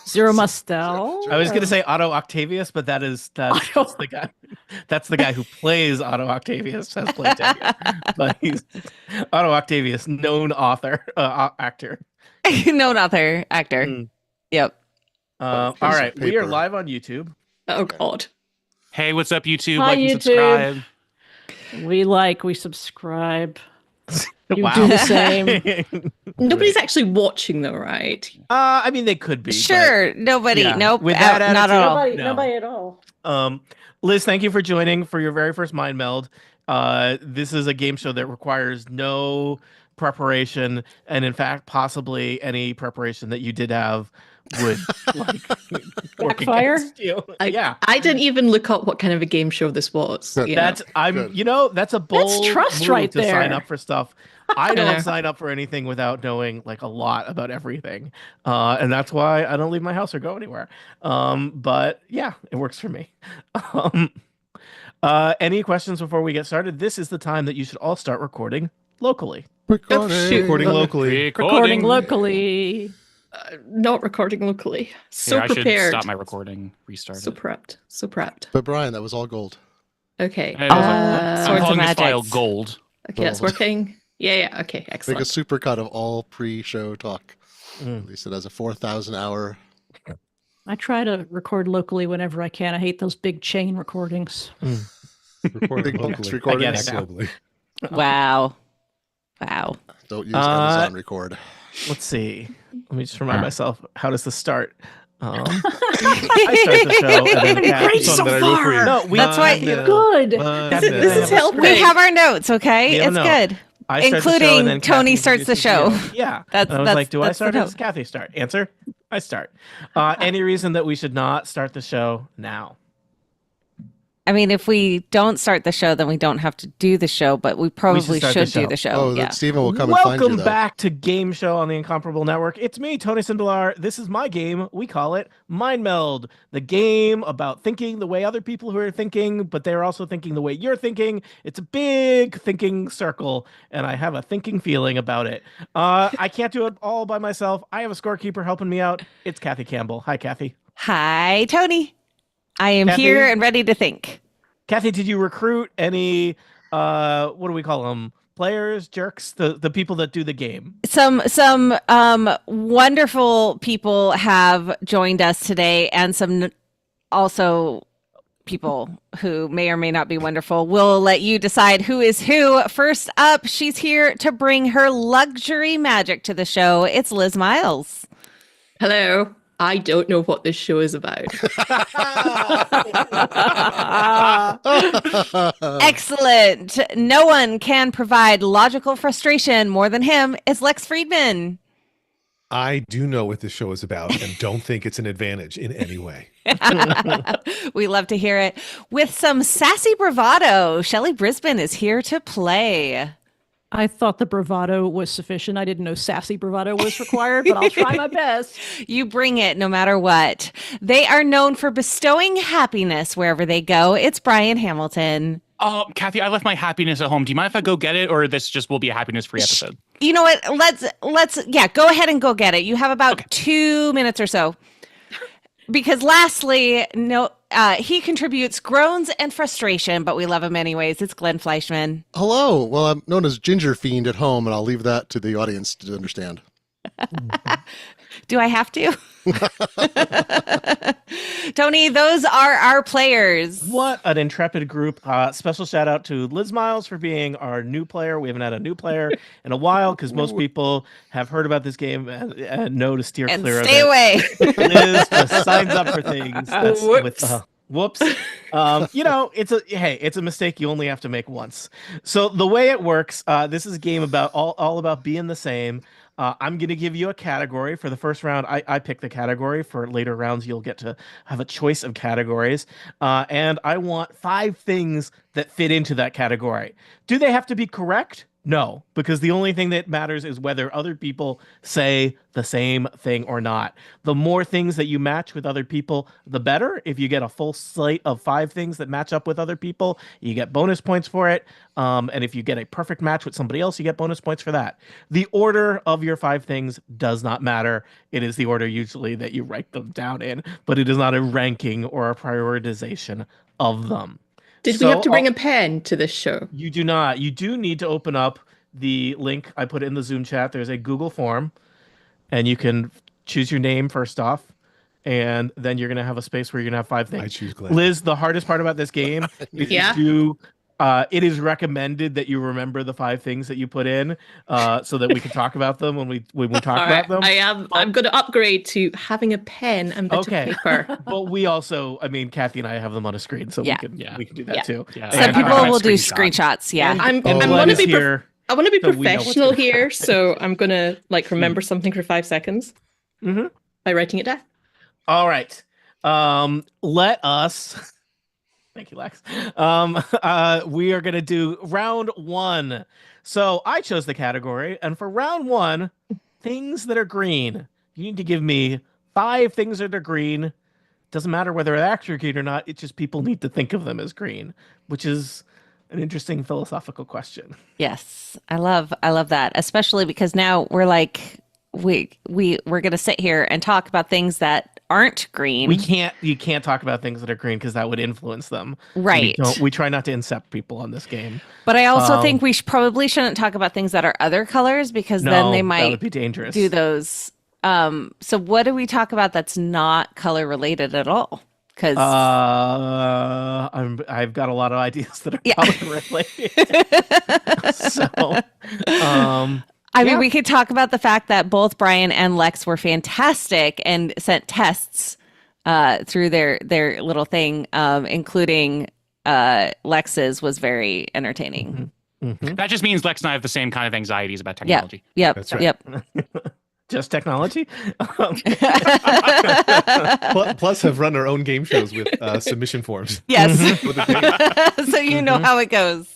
Zero Mustel. I was going to say Otto Octavius, but that's the guy. That's the guy who plays Otto Octavius. Has played Tevye. But he's Otto Octavius, known author, actor. Known author, actor. Mm. Yep. All right, we are live on YouTube. Oh God. Hey, what's up, YouTube? Hi, like and YouTube. subscribe. We subscribe. You Wow. do the same. Nobody's actually watching though, right? I mean, they could be. Sure. Nobody. Yeah. Nope. With that not at all. attitude, Nobody at all. Liz, thank you for joining for your very first Mind Meld. This is a game show that requires no preparation, and in fact, possibly any preparation that you did have would work Backfire? against you. I didn't even look up what kind of a game show this was. That's that's a bold trust move right to there. sign up for stuff. I don't sign up for anything without knowing like a lot about everything, and that's why I don't leave my house or go anywhere. But yeah, it works for me. Any questions before we get started? This is the time that you should all start recording locally. Recording locally. Recording locally. Not recording locally. So Here, I prepared. should stop my recording. Restart So it. prepped. So prepped. But Brian, that was all gold. Okay. Hey, Swords I'm of calling this file Magic. gold. Okay, that's working. Yeah. Okay, Make a excellent. supercut of all pre-show talk. Release it as a 4,000 hour. I try to record locally whenever I can. I hate those big chain recordings. Recording I recording get it now. globally. Wow. Don't use Amazon Record. Let's see. Let me just remind myself. How does this start? I start the show. And then Great so far. No, That's why- Good. This is helping. We have our notes, okay? Yeah, it's no. good. I start the show, and Including then Tony Kathy starts the introduces show. you. Yeah. That's- And I was that's- like, do I that's start the or does Kathy start? Answer, I start. Any reason that we should not start the show now? I mean, if we don't start the show, then we don't have to do the show, but we probably start should the show. do the show. Oh, yeah. then Steven will come and find you, Welcome though. back to Game Show on the Incomparable Network. It's me, Tony Sindelar. This is my game. We call it Mind Meld, the game about thinking the way other people who are thinking, but they're also thinking the way you're thinking. It's a big thinking circle, and I have a thinking feeling about it. I can't do it all by myself. I have a scorekeeper helping me out. It's Kathy Campbell. Hi, Kathy. Hi, Tony. I am Kathy? here and ready to think. Kathy, did you recruit any, what do we call them? Players, jerks, the people that do the game? Some wonderful people have joined us today, and some also people who may or may not be wonderful. We'll let you decide who is who. First up, she's here to bring her luxury magic to the show. It's Liz Miles. Hello. I don't know what this show is about. Excellent. No one can provide logical frustration more than him. It's Lex Friedman. I do know what this show is about and don't think it's an advantage in any way. We love to hear it. With some sassy bravado, Shelley Brisbane is here to play. I thought the bravado was sufficient. I didn't know sassy bravado was required, but I'll try my best. You bring it no matter what. They are known for bestowing happiness wherever they go. It's Brian Hamilton. Oh, Kathy, I left my happiness at home. Do you mind if I go get it, or this just will be a happiness-free episode? You know what? Let's go ahead and go get it. You have about 2 minutes or so. Because lastly, he contributes groans and frustration, but we love him anyways. It's Glenn Fleischman. Hello. Well, I'm known as Ginger Fiend at home, and I'll leave that to the audience to understand. Do I have to? Tony, those are our players. What an intrepid group. Special shout out to Liz Miles for being our new player. We haven't had a new player in a while because most people have heard about this game and know to steer And clear stay of away. it. Liz just signs up for things. That's whoops. It's a mistake you only have to make once. So the way it works, this is a game about all about being the same. I'm going to give you a category for the first round. I pick the category. For later rounds, you'll get to have a choice of categories. And I want 5 things that fit into that category. Do they have to be correct? No, because the only thing that matters is whether other people say the same thing or not. The more things that you match with other people, the better. If you get a full slate of 5 things that match up with other people, you get bonus points for it. And if you get a perfect match with somebody else, you get bonus points for that. The order of your 5 things does not matter. It is the order usually that you write them down in, but it is not a ranking or a prioritization of them. Did we So, have to bring a pen to this show? You do not. You do need to open up the link I put in the Zoom chat. There's a Google form, and you can choose your name first off, and then you're going to have a space where you're going to have 5 things. I choose Glenn. Liz, the hardest part about this game is Yeah? it is recommended that you remember the 5 things that you put in, so that we can talk about them when we talk All about right, them. I'm going to upgrade to having a pen and bit Okay. of paper. But we also, I mean, Kathy and I have them on a screen, so Yeah. we can do that Yeah. too. Yeah. Some And, people I have will do screenshots. screenshots. Yeah. And, I'm and gonna Glenn is be here. I want to be So we know what's professional gonna here, so I'm going to remember something for 5 seconds Mhm. by writing it down. All right. Let us. Thank you, Lex. We are gonna do round 1. So I chose the category, and for round 1, things that are green. You need to give me 5 things that are green. Doesn't matter whether they're actually green or not. It's just people need to think of them as green, which is an interesting philosophical question. Yes, I love that, especially because now we're like we're gonna sit here and talk about things that aren't green. You can't talk about things that are green because that would influence them. Right. We try not to incept people on this game. But I also think we probably shouldn't talk about things that are other colors because then they that might would be dangerous. do those. So what do we talk about that's not color related at all? Because I've got a lot of ideas that are Yeah. color related. So, I mean, yeah. we could talk about the fact that both Brian and Lex were fantastic and sent tests through their little thing, including Lex's was very entertaining. Mhm. That just means Lex and I have the same kind of anxieties about Yep. technology. Yep. That's right. Yep. Just technology. Plus, have run our own game shows with submission forms. Yes. With the thing. So you know how it goes.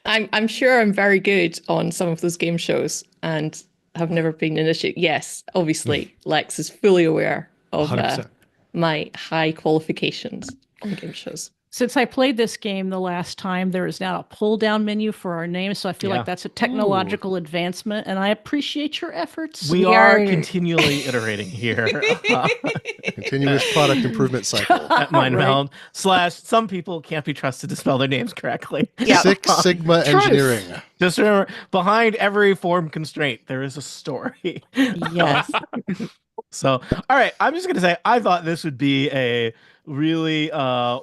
I'm sure I'm very good on some of those game shows and have never been an issue. Yes, obviously, Lex is fully aware of 100%. my high qualifications on game shows. Since I played this game the last time, there is now a pull down menu for our names. So I feel Yeah. like that's a technological advancement, and I appreciate your efforts. We We are are- continually iterating here Continuous product improvement cycle. at Mind Right. Meld / some people can't be trusted to spell their names correctly. Yep. Six Sigma Engineering. Just remember, behind every form constraint, there is a story. Yes. So, all right, I'm just going to say, I thought this would be a really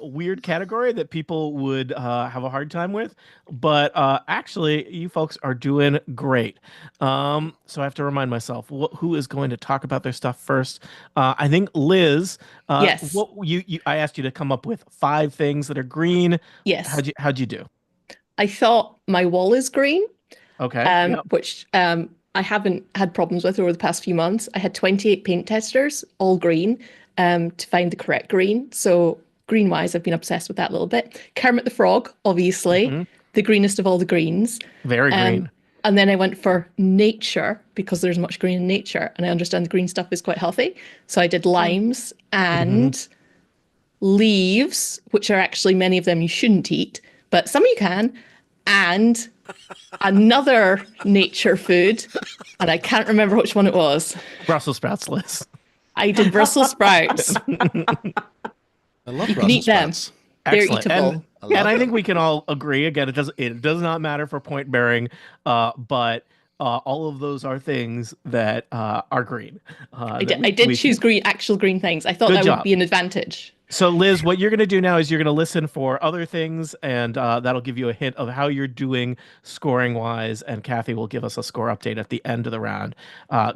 weird category that people would have a hard time with. But actually, you folks are doing great. So I have to remind myself, who is going to talk about their stuff first? I think Liz. Yes. What I asked you to come up with 5 things that are green. Yes, How'd you do? I thought my wall is green, Okay. Yep. which I haven't had problems with over the past few months. I had 28 paint testers, all green, to find the correct green. So green-wise, I've been obsessed with that a little bit. Kermit the Frog, obviously, Mhm. the greenest of all the greens. Very green. And then I went for nature because there's much green in nature, and I understand the green stuff is quite healthy. So I did limes and leaves, which are actually many of them you shouldn't eat, but some you can, and another nature food, and I can't remember which one it was. Brussels sprouts, Liz. I did Brussels sprouts. I love You can Brussels eat them. sprouts. They're Excellent. eatable. And, I and love I them. think we can all agree again. It does not matter for point bearing, but all of those are things that are green. I did choose green, actual green things. I thought Good that job. would be an advantage. So, Liz, what you're going to do now is you're going to listen for other things, and that'll give you a hint of how you're doing scoring wise. And Kathy will give us a score update at the end of the round.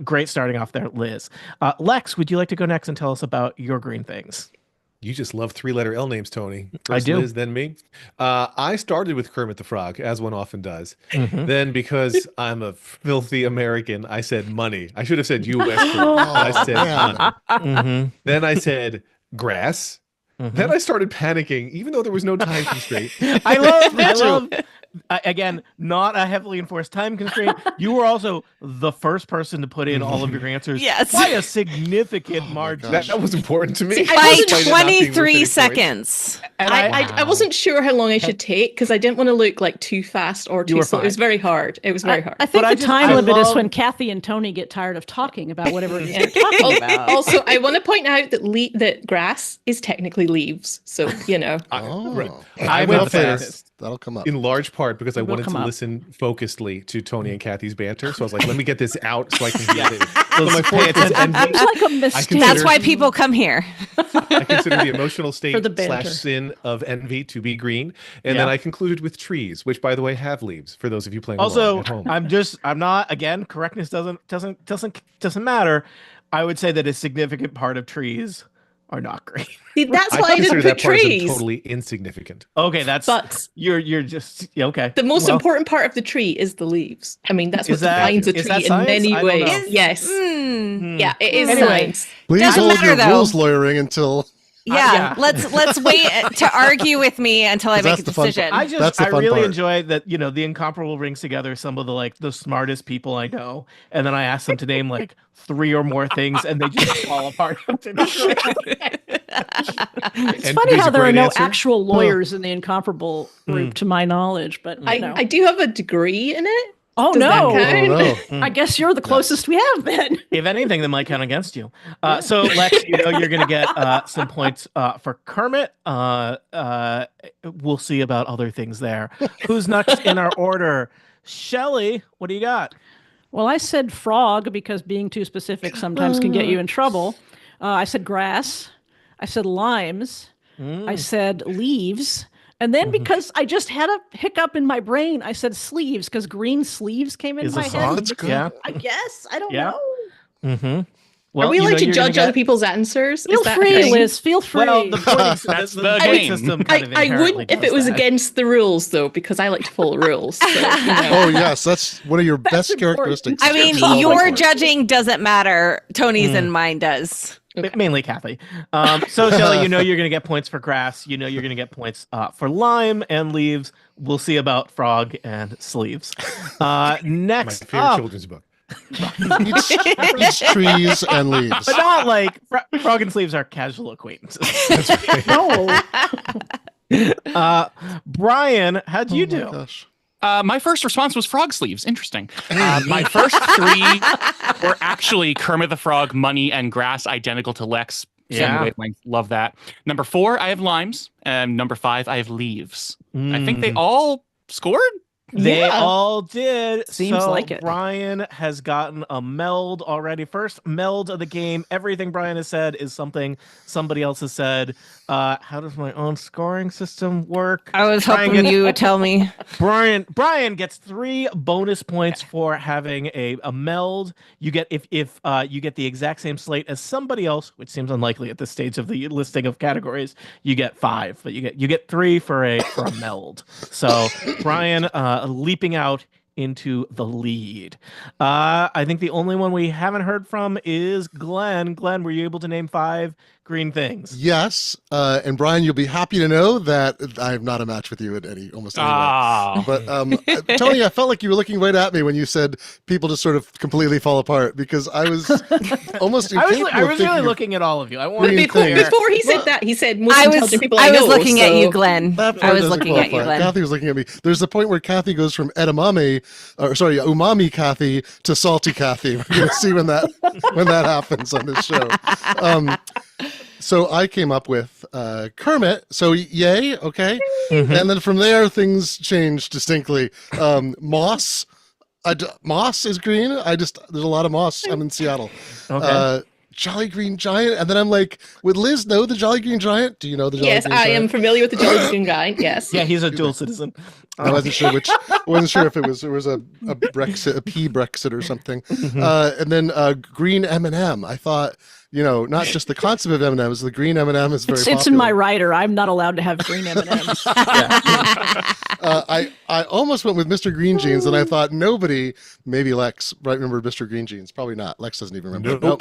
Great starting off there, Liz. Lex, would you like to go next and tell us about your green things? You just love 3-letter L names, Tony. I First do. Liz, then me. I started with Kermit the Frog, as one often does. Mhm. Then, because I'm a filthy American, I said money. I should have said U.S. currency, Oh, but I said man. money. Mhm. Then I said grass. Mhm. Then I started panicking, even though there was no time constraint. I love again, not a heavily enforced time constraint. You were also the first person to put in all of your answers Yes. by a significant margin. That was important to me. See, I By wasn't Despite it not being worth 23 any points. seconds. And I wasn't sure how long I should take because I didn't want to look like too fast or too were slow. It fine. was very hard. It was very hard. I think But the I just- time I limit is love- when Kathy and Tony get tired of talking about whatever it is they're talking Al- about. Also, I want to point out that that grass is technically leaves. So, Right. I I went went fast. That'll come up. in large part because I will wanted to come up. listen focusedly to Tony and Kathy's banter. So I was like, let me get this out so I can hear it. So Let's my pay point is attention. envy. Seems like a mistake. consider- That's why people come here. I consider the emotional state For the banter. / sin of envy to be green. And Yeah. then I concluded with trees, which by the way have leaves for those of you playing Also, along at home. I'm not, again, correctness doesn't matter. I would say that a significant part of trees are not green. see, that's I why I consider didn't put that part as trees. totally insignificant. Okay, that's But you're just okay. the most Well, important part of the tree is the leaves. I mean, that's what Is that- defines a is tree that in science? many I don't ways. know. Yes. Hmm. Yeah, it is Anyway. science. Please Doesn't hold matter, your though. rules lawyering until Yeah, yeah. let's wait to argue with me until I make That's a the fun decision. I That's just the I fun really part. enjoy that, the Incomparable brings together some of the smartest people I know, and then I ask them to name like 3 or more things, and they just fall apart. It's And funny there's how a there are great no answer. actual lawyers in the Incomparable group, to my knowledge. But you know. I do have a degree in it. Oh Does that no! count? Oh no. I guess you're the closest we have then. If anything, that might count against you. So Lex, you're going to get some points for Kermit. We'll see about other things there. Who's next in our order? Shelly, what do you got? Well, I said frog because being too specific sometimes can get you in trouble. I said grass. I said limes. I said leaves. And then because I just had a hiccup in my brain, I said sleeves because green sleeves came in Is my a head. song? That's good. Yeah. I guess. I don't Yeah. know. Mm-hmm. Are we allowed to judge other people's answers? Feel Is that a free, thing? Liz. Feel free. Well, the point That's the the point game. system kind of I inherently would if does it was that. against the rules, though, because I like to follow rules. So, Oh yes, that's one of your best important. characteristics. I mean, Oh, your my God. judging doesn't matter. Tony's and mine does. Mainly Kathy. So Shelly, you're going to get points for grass. You're going to get points for lime and leaves. We'll see about frog and sleeves. My Next favorite up, children's book. Eats trees and leaves. but not like frog and sleeves are casual acquaintances. no. Brian, how'd you Oh my do? gosh. My first response was frog sleeves. Interesting. My first 3 were actually Kermit the Frog, money, and grass, identical to Lex. Same Yeah. wavelength. Love that. Number 4, I have limes. And number 5, I have leaves. I think they all scored. They Yeah. all did. Seems So like it. Brian has gotten a meld already. First meld of the game. Everything Brian has said is something somebody else has said. How does my own scoring system work? I was Brian hoping gets- you would tell me. Brian gets 3 bonus points for having a meld. You get if you get the exact same slate as somebody else, which seems unlikely at this stage of the listing of categories. You get 5, but you get 3 for a meld. So Brian leaping out into the lead. I think the only one we haven't heard from is Glenn. Glenn, were you able to name 5 green things? Yes, and Brian, you'll be happy to know that I am not a match with you in almost any way. Ah. But Tony, I felt like you were looking right at me when you said people just sort of completely fall apart because I was almost I was incapable of really thinking of- looking at all of you. I wanted to be Green clear. things. Before he said that, he said most I intelligent was people I I was know. looking at so- you, Glenn. That I part was doesn't looking at you, qualify. Glenn. Kathy was looking at me. There's the point where Kathy goes from umami Kathy to salty Kathy. We're gonna see when that happens on this show. So I came up with Kermit. So yay, okay. And then from there things changed distinctly. Moss. Moss is green. There's a lot of moss. I'm in Seattle. Okay. Jolly Green Giant, and then I'm like, would Liz know the Jolly Green Giant? Do you know the Jolly Yes, Green I Giant? am familiar with the Jolly Green Giant. Yes. Yeah, he's a dual citizen. I wasn't sure I wasn't sure if it was a Brexit, a P Brexit or something. And then green M&M. I thought, not just the concept of M&Ms, the green M&M is very It's in my popular. rider. I'm not allowed to have green M&Ms. I almost went with Mr. Green Jeans, and I thought nobody, maybe Lex, right, remembered Mr. Green Jeans. Probably not. Lex doesn't even remember.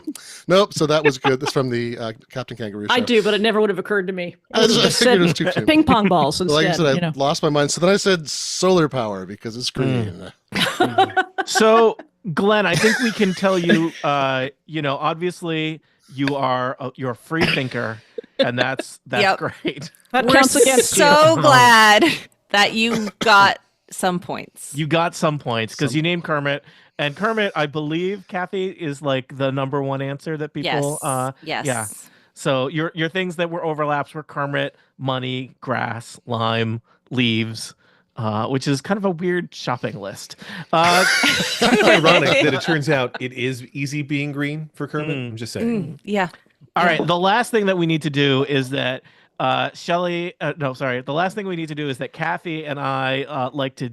Nope. So that was good. That's from the Captain Kangaroo show. I do, but it never would have occurred to me. I I would have just just figured said it was too soon. ping pong balls instead. Like I said, I lost my mind. So then I said said solar power because it's green. So, Glenn, I think we can tell you, obviously you're a free thinker, and that's Yep. great. That We're counts against you. so glad that you got some points. You got some points because you named Kermit, and Kermit, I believe, Kathy, is like the number one answer that people. Yes. Yeah. So your things that were overlaps were Kermit, money, grass, lime, leaves. Which is kind of a weird shopping list. Kind of ironic that it turns out it is easy being green for Kermit. I'm just saying. Yeah. All right. The last thing that we need to do is that the last thing we need to do is that Kathy and I like to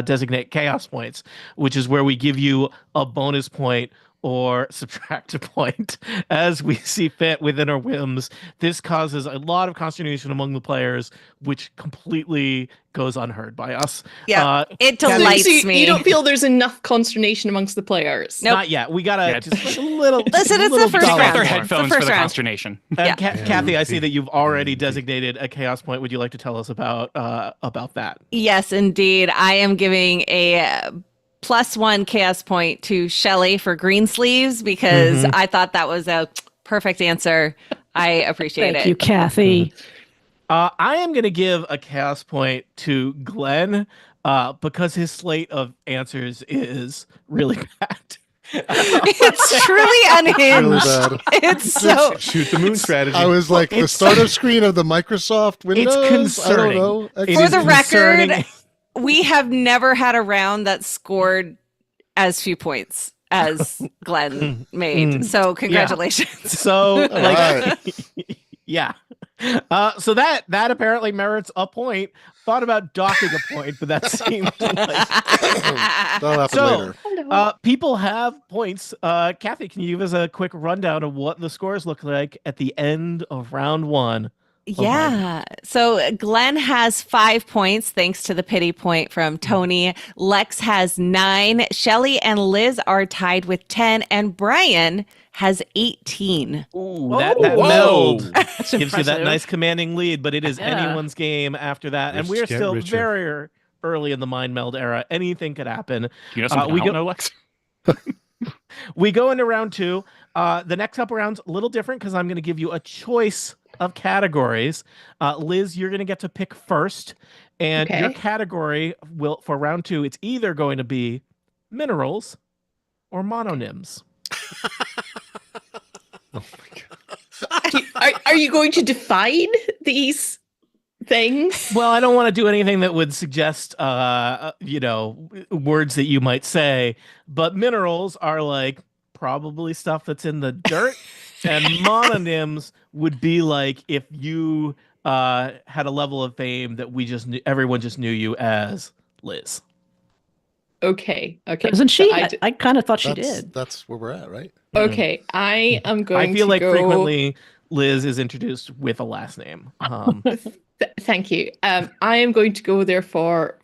designate chaos points, which is where we give you a bonus point or subtract a point as we see fit within our whims. This causes a lot of consternation among the players, which completely goes unheard by us. Yeah, it Kathy, delights So me. you don't feel there's enough consternation amongst the players? Nope. Not yet. We gotta Yeah. just like a little. Listen, it's the little first dollar round. Their more. headphones The for first the round. consternation. And Yeah. Kathy, I see that you've already designated a chaos point. Would you like to tell us about that? Yes, indeed. I am giving a +1 chaos point to Shelley for green sleeves because I thought that was a perfect answer. I appreciate Thank it. you, Kathy. I am going to give a chaos point to Glenn because his slate of answers is really bad. It's truly Really unhinged. bad. It's so Shoot the moon strategy. I was like, the It's- startup screen of the Microsoft Windows. concerning. I don't know. It For is the record, concerning. we have never had a round that scored as few points as Glenn made. So congratulations. So, right. yeah. So that apparently merits a point. Thought about docking a point, but that seems like That'll happen So, later. people have points. Kathy, can you give us a quick rundown of what the scores look like at the end of round one? Yeah. So Glenn has 5 points thanks to the pity point from Tony. Lex has 9. Shelly and Liz are tied with 10. And Brian has 18. Ooh, that Whoa. meld That's gives you that impressive. nice commanding lead, but it is Yeah. anyone's game after that. And Rich we're get still richer. very early in the mind meld era. Anything could happen. You know something we I don't go- know, Lex? We go into round two. The next couple rounds a little different because I'm going to give you a choice of categories. Liz, you're going to get to pick first, and your Okay. category will for round two. It's either going to be minerals or mononyms. Are you going to define these things? Well, I don't want to do anything that would suggest, words that you might say, but minerals are like probably stuff that's in the dirt, and mononyms would be like if you had a level of fame that everyone just knew you as Liz. Okay. Doesn't she? So I kind of thought she That's, did. that's where we're at, right? okay. I am going I feel to like go... frequently Liz is introduced with a last name. Thank you. I am going to go there for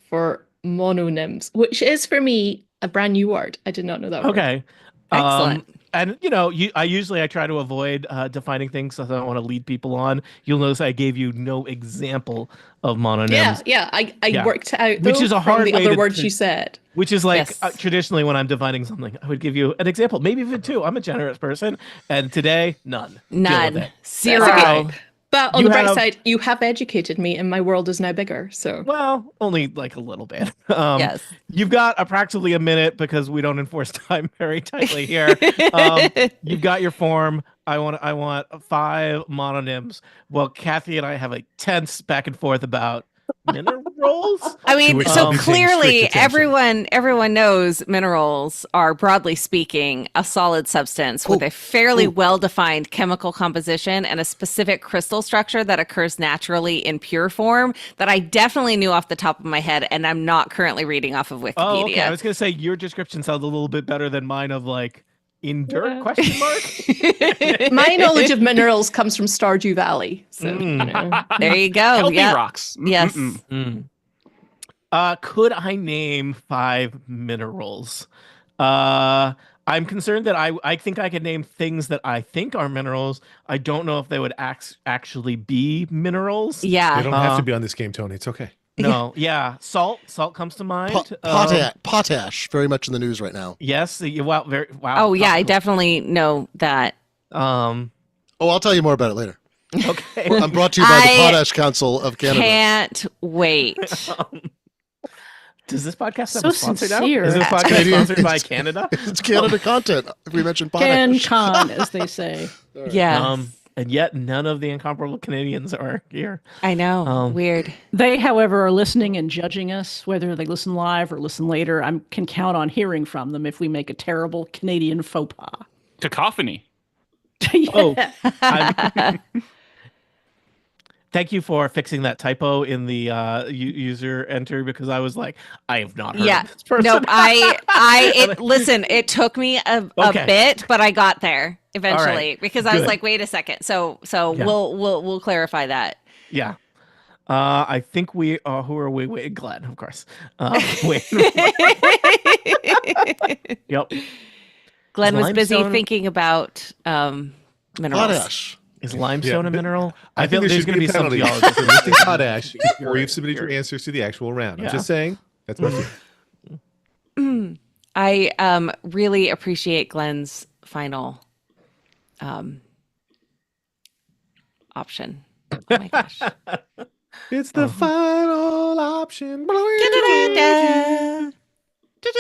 mononyms, which is for me a brand new word. I did not know that word. Okay. Excellent. And I try to avoid defining things so I don't want to lead people on. You'll notice I gave you no example of mononyms, Yeah. I Yeah. worked it out Which though, is a from hard the way other to- words you said. which is like Yes. traditionally when I'm defining something, I would give you an example, maybe even two. I'm a generous person, and today none. Deal with None. it. 0. Okay. But on You the bright have- side, you have educated me, and my world is now bigger. So Well, only like a little bit. Yes. You've got approximately a minute because we don't enforce time very tightly here. You've got your form. I want 5 mononyms. Well, Kathy and I have a tense back and forth about minerals. I mean, which so I'll be paying clearly strict attention. everyone knows minerals are, broadly speaking, a solid substance with a fairly well-defined chemical composition and a specific crystal structure that occurs naturally in pure form that I definitely knew off the top of my head, and I'm not currently reading off of Wikipedia. Oh, okay. I was gonna say your description sounds a little bit better than mine of like in dirt Yeah. question mark. my knowledge of minerals comes from Stardew Valley. So Mm. you know. There you go. Healthy Yep. rocks. Yes. Could I name 5 minerals? I'm concerned that I think I could name things that I think are minerals. I don't know if they would actually be minerals. They Yeah. don't have to be on this game, Tony. It's okay. No, yeah, salt comes to mind. Potash, very much in the news right now. Yes, wow, wow. Oh yeah, I topical. definitely know that. Um, Oh, I'll tell you more about it later. okay. I'm brought to you by the I Potash Council of Canada. Can't wait. Does this podcast have So a sponsor sincere. now? Is this podcast Canadian- sponsored by Canada? It's Canada content. If we mention Can potash. con, as they say. Yeah, And yet none of the incomparable Canadians are here. I know. um, Weird. They, however, are listening and judging us, whether they listen live or listen later. I can count on hearing from them if we make a terrible Canadian faux pas. Cacophony. Oh, thank you for fixing that typo in the user enter, because I was like, I have not heard Yeah. of this person. Nope. Listen, it took me a Okay. bit, but I got there eventually because I was Good. like, wait a second. So Yeah. we'll clarify that. Yeah. I think who are we? Wait, Glenn, of course. Wait. Yep. Glenn was busy limestone- thinking about minerals. Potash. Is limestone a but mineral? I feel think there there's should going to be be a some penalty geologists. for listing potash before you've submitted your answers to the actual round. Yeah. I'm just saying. That's my feeling. I really appreciate Glenn's final option. Oh my gosh. It's the final option.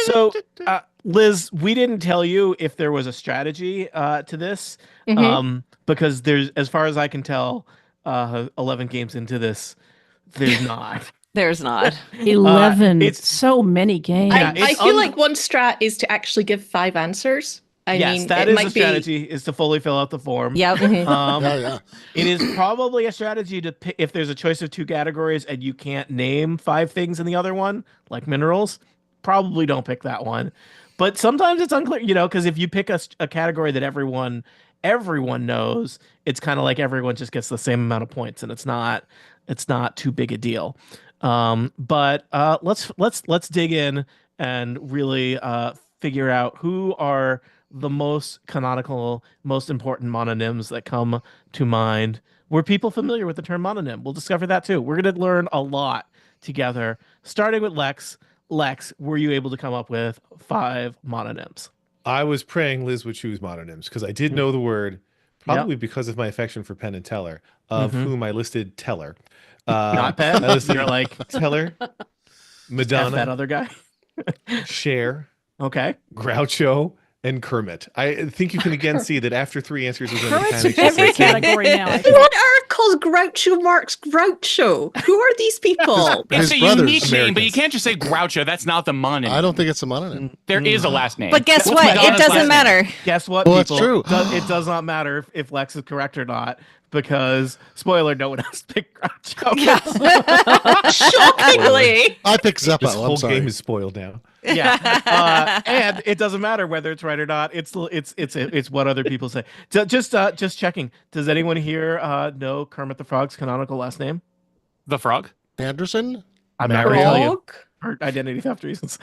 So, Liz, we didn't tell you if there was a strategy to this, because there's, as far as I can tell, 11 games into this, there's not. There's not. 11. it's- It's so many games. Yeah, I it's feel like one strat is to actually give 5 answers. I mean, that it is might a strategy, is to fully fill out the form. Yep. Yeah. It is probably a strategy to pick, if there's a choice of 2 categories and you can't name 5 things in the other one, like minerals, probably don't pick that one. But sometimes it's unclear, because if you pick a category that everyone knows, it's kind of like everyone just gets the same amount of points, and it's not too big a deal. But let's dig in and really figure out who are the most canonical, most important mononyms that come to mind. Were people familiar with the term mononym? We'll discover that too. We're going to learn a lot together, starting with Lex. Lex, were you able to come up with 5 mononyms? I was praying Liz would choose mononyms because I did know the word, probably because of my affection for Penn and Teller, of whom I listed Teller. Not Penn? I listed You're like, Teller, F that Madonna, other guy? Cher, Okay. Groucho, and Kermit. I think you can again see that after 3 answers was Kermit's panic. in every category now. I Who on earth calls Groucho Marx Groucho? Who are these people? It's His a brothers, unique name, but you Americans. can't just say Groucho. That's not the mononym. I don't think it's a mononym. There is a last name. But guess What's what? It Madonna's doesn't last name? matter. Guess what, Well, that's people? true. It does not matter if Lex is correct or not, because, spoiler, no one else picked Groucho. Shockingly. I picked This Zeppo. whole I'm sorry. game is spoiled now. Yeah, and it doesn't matter whether it's right or not. It's what other people say. Just checking. Does anyone here know Kermit the Frog's canonical last name? The frog. Anderson? I'm not going to tell you Frog? for identity theft reasons.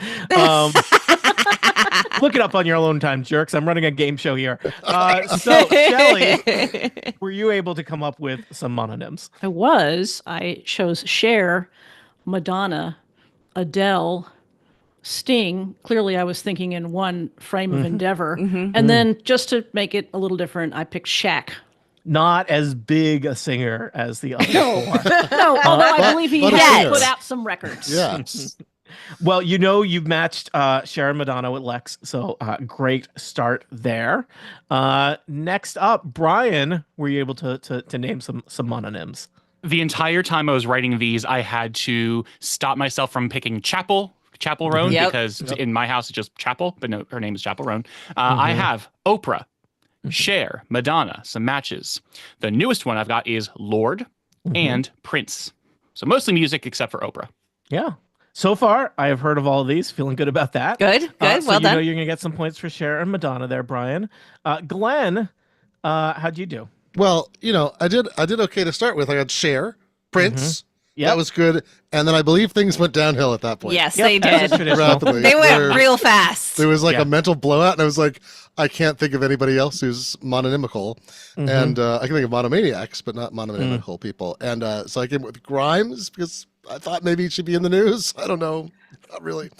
Look it up on your own time, jerks. I'm running a game show here. So, Shelley, were you able to come up with some mononyms? I chose Cher, Madonna, Adele, Sting. Clearly, I was thinking in one frame of endeavor. And then just to make it a little different, I picked Shaq. Not as big a singer as the other 4. No, although I believe he but a has singer. put out some records. Yes. Well, you've matched Cher and Madonna with Lex, so great start there. Next up, Brian, were you able to name some mononyms? The entire time I was writing these, I had to stop myself from picking Chapel Roan, Yep. because in my house it's just Chapel, but no, her name is Chapel Roan. I have Oprah, Cher, Madonna, some matches. The newest one I've got is Lord and Prince. So mostly music except for Oprah. Yeah. So far, I have heard of all of these. Feeling good about that. Good. So Well you know done. you're gonna get some points for Cher and Madonna there, Brian. Glenn, how'd you do? Well, I did okay to start with. I had Cher, Prince. Yep. That was good. And then I believe things went downhill at that point. Yes, Yep, they as is did. traditional. Rapidly. They went Where real fast. There was like Yeah. a mental blowout, and I was like, I can't think of anybody else who's mononymical. And I can think of monomaniacs, but not mononymical people. And so I came with Grimes because I thought maybe it should be in the news. I don't know. Not really.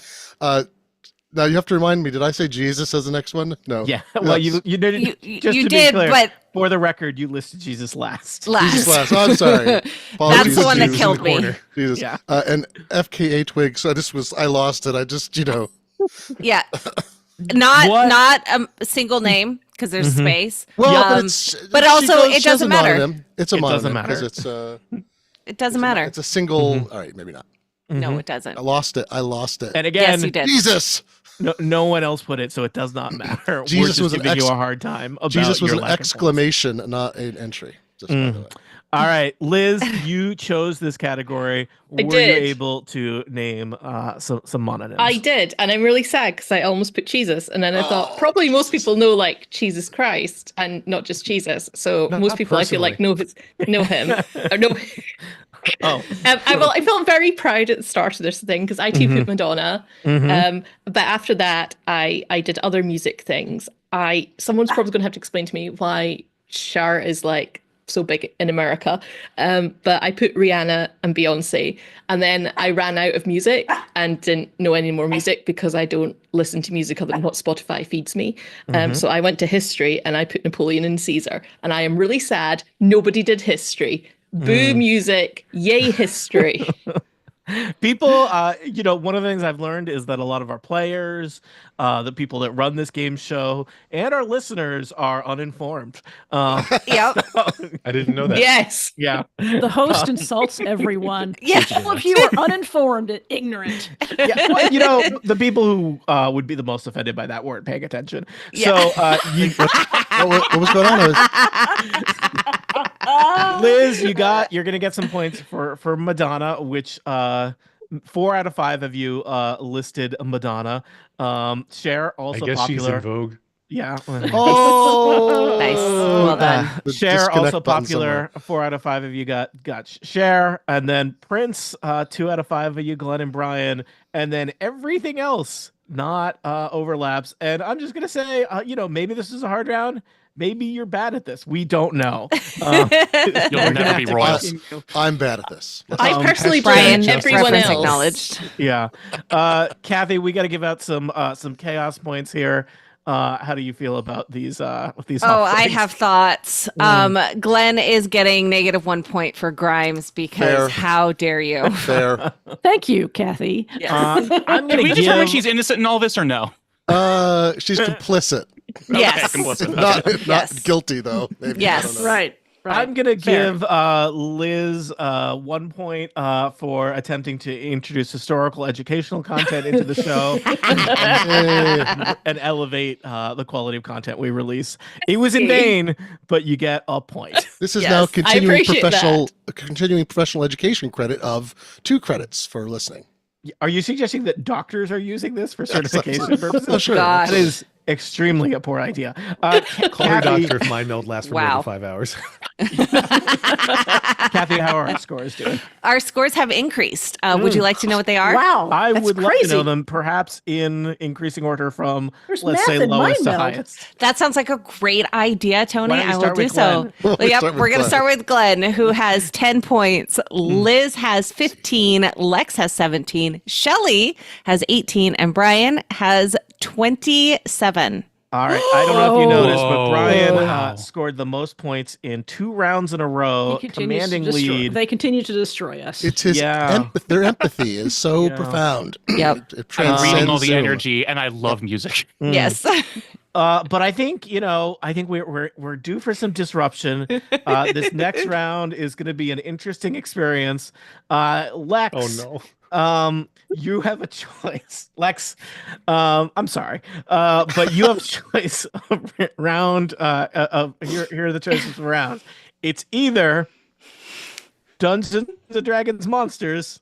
Now you have to remind me. Did I say Jesus as the next one? No. Yeah. Well, you did. Just you to did, be clear, but for the record, you listed Jesus last. Jesus last. Oh, I'm sorry. That's Apologies the to one that Jesus. killed me. Jesus. Yeah. And FKA Twig. So I lost it. I just, Yeah. Not What? not a single name because there's space. Well, but also it doesn't matter. It's a It doesn't mononym because matter. It doesn't matter. it's a single. All right, maybe not. No, it doesn't. I lost it. And again, Yes, you did. Jesus. no one else put it, so it does not matter. Jesus We're was just an giving you a hard time about Jesus was your an lack of points. exclamation, not an entry. Just by the way. All right, Liz, you chose this category. Were you did. able to name some mononyms? I did, and I'm really sad because I almost put Jesus, and then I thought probably most people know like Jesus Christ and not just Jesus. So Not most people I feel like know him or know. Oh, I felt very proud at the start of this thing because I too put Madonna. But after that, I did other music things. Someone's probably going to have to explain to me why Cher is like so big in America. But I put Rihanna and Beyonce, and then I ran out of music and didn't know any more music because I don't listen to music other than what Spotify feeds me. So I went to history and I put Napoleon and Caesar, and I am really sad nobody did history. Boo music, yay history. people, one of the things I've learned is that a lot of our players, the people that run this game show, and our listeners are uninformed. Yep. I didn't know that. Yes. Yeah. The host insults everyone. Yeah. All of you are uninformed and ignorant. Yeah, well, the people who would be the most offended by that weren't paying attention. So, What was going on? Liz, you're gonna get some points for Madonna, which 4 out of 5 of you listed Madonna. Cher also I guess popular. she's in vogue. Yeah. Oh, Nice. Well done. The Cher disconnect also button popular. somewhere. 4 out of 5 of you got Cher, and then Prince. 2 out of 5 of you, Glenn and Brian, and then everything else not overlaps. And I'm just gonna say, maybe this is a hard round. Maybe you're bad at this. We don't know. You'll never be royals. I'm bad at this. I personally Brian, blame everyone reference else. acknowledged. Yeah. Kathy, we got to give out some chaos points here. How do you feel about these Oh, hot I takes? have thoughts. Glenn is getting -1 point for Grimes because Fair. how dare you? Fair. Thank you, Kathy. I'm Can gonna we determine give she's innocent in all this or no? She's complicit. Yes. complicit. Not Yes. guilty though. Maybe. Yes. I don't know. Right. I'm gonna Fair. give Liz 1 point for attempting to introduce historical educational content into the show and elevate the quality of content we release. It was in vain, but you get a point. This is Yes, now I continuing appreciate professional education credit of 2 credits for listening. Are you suggesting that doctors are using this for certification purposes? Oh, sure. Gosh. That is extremely a poor idea. Call your Kathy, doctor if mind meld lasts for more Wow. than 5 hours. Kathy, how are our scores doing? Our scores have increased. Would you like to know what they are? Wow. I that's would love crazy. to know them, perhaps in increasing order from, There's let's math say, in lowest to Mind Meld. highest. That sounds like a great idea, Tony. Why don't we I will start do with so. Glenn? Well, let's Yep, start with we're going to Glenn. start with Glenn, who has 10 points. Liz has 15. Lex has 17. Shelly has 18. And Brian has 27. All right. I don't know if you noticed, but Whoa. Brian Wow. scored the most points in 2 rounds in a row, He continues to commanding destroy- lead. They continue to destroy us. It's his Yeah. their empathy is so Yeah. profound. Yep. It I'm reading transcends all the Zoom. energy, and I love music. Yes. But I think we're due for some disruption. This next round is going to be an interesting experience. Lex, Oh no. you have a choice, Lex. I'm sorry, but you have a choice of round. Here are the choices of rounds. It's either Dungeons and Dragons Monsters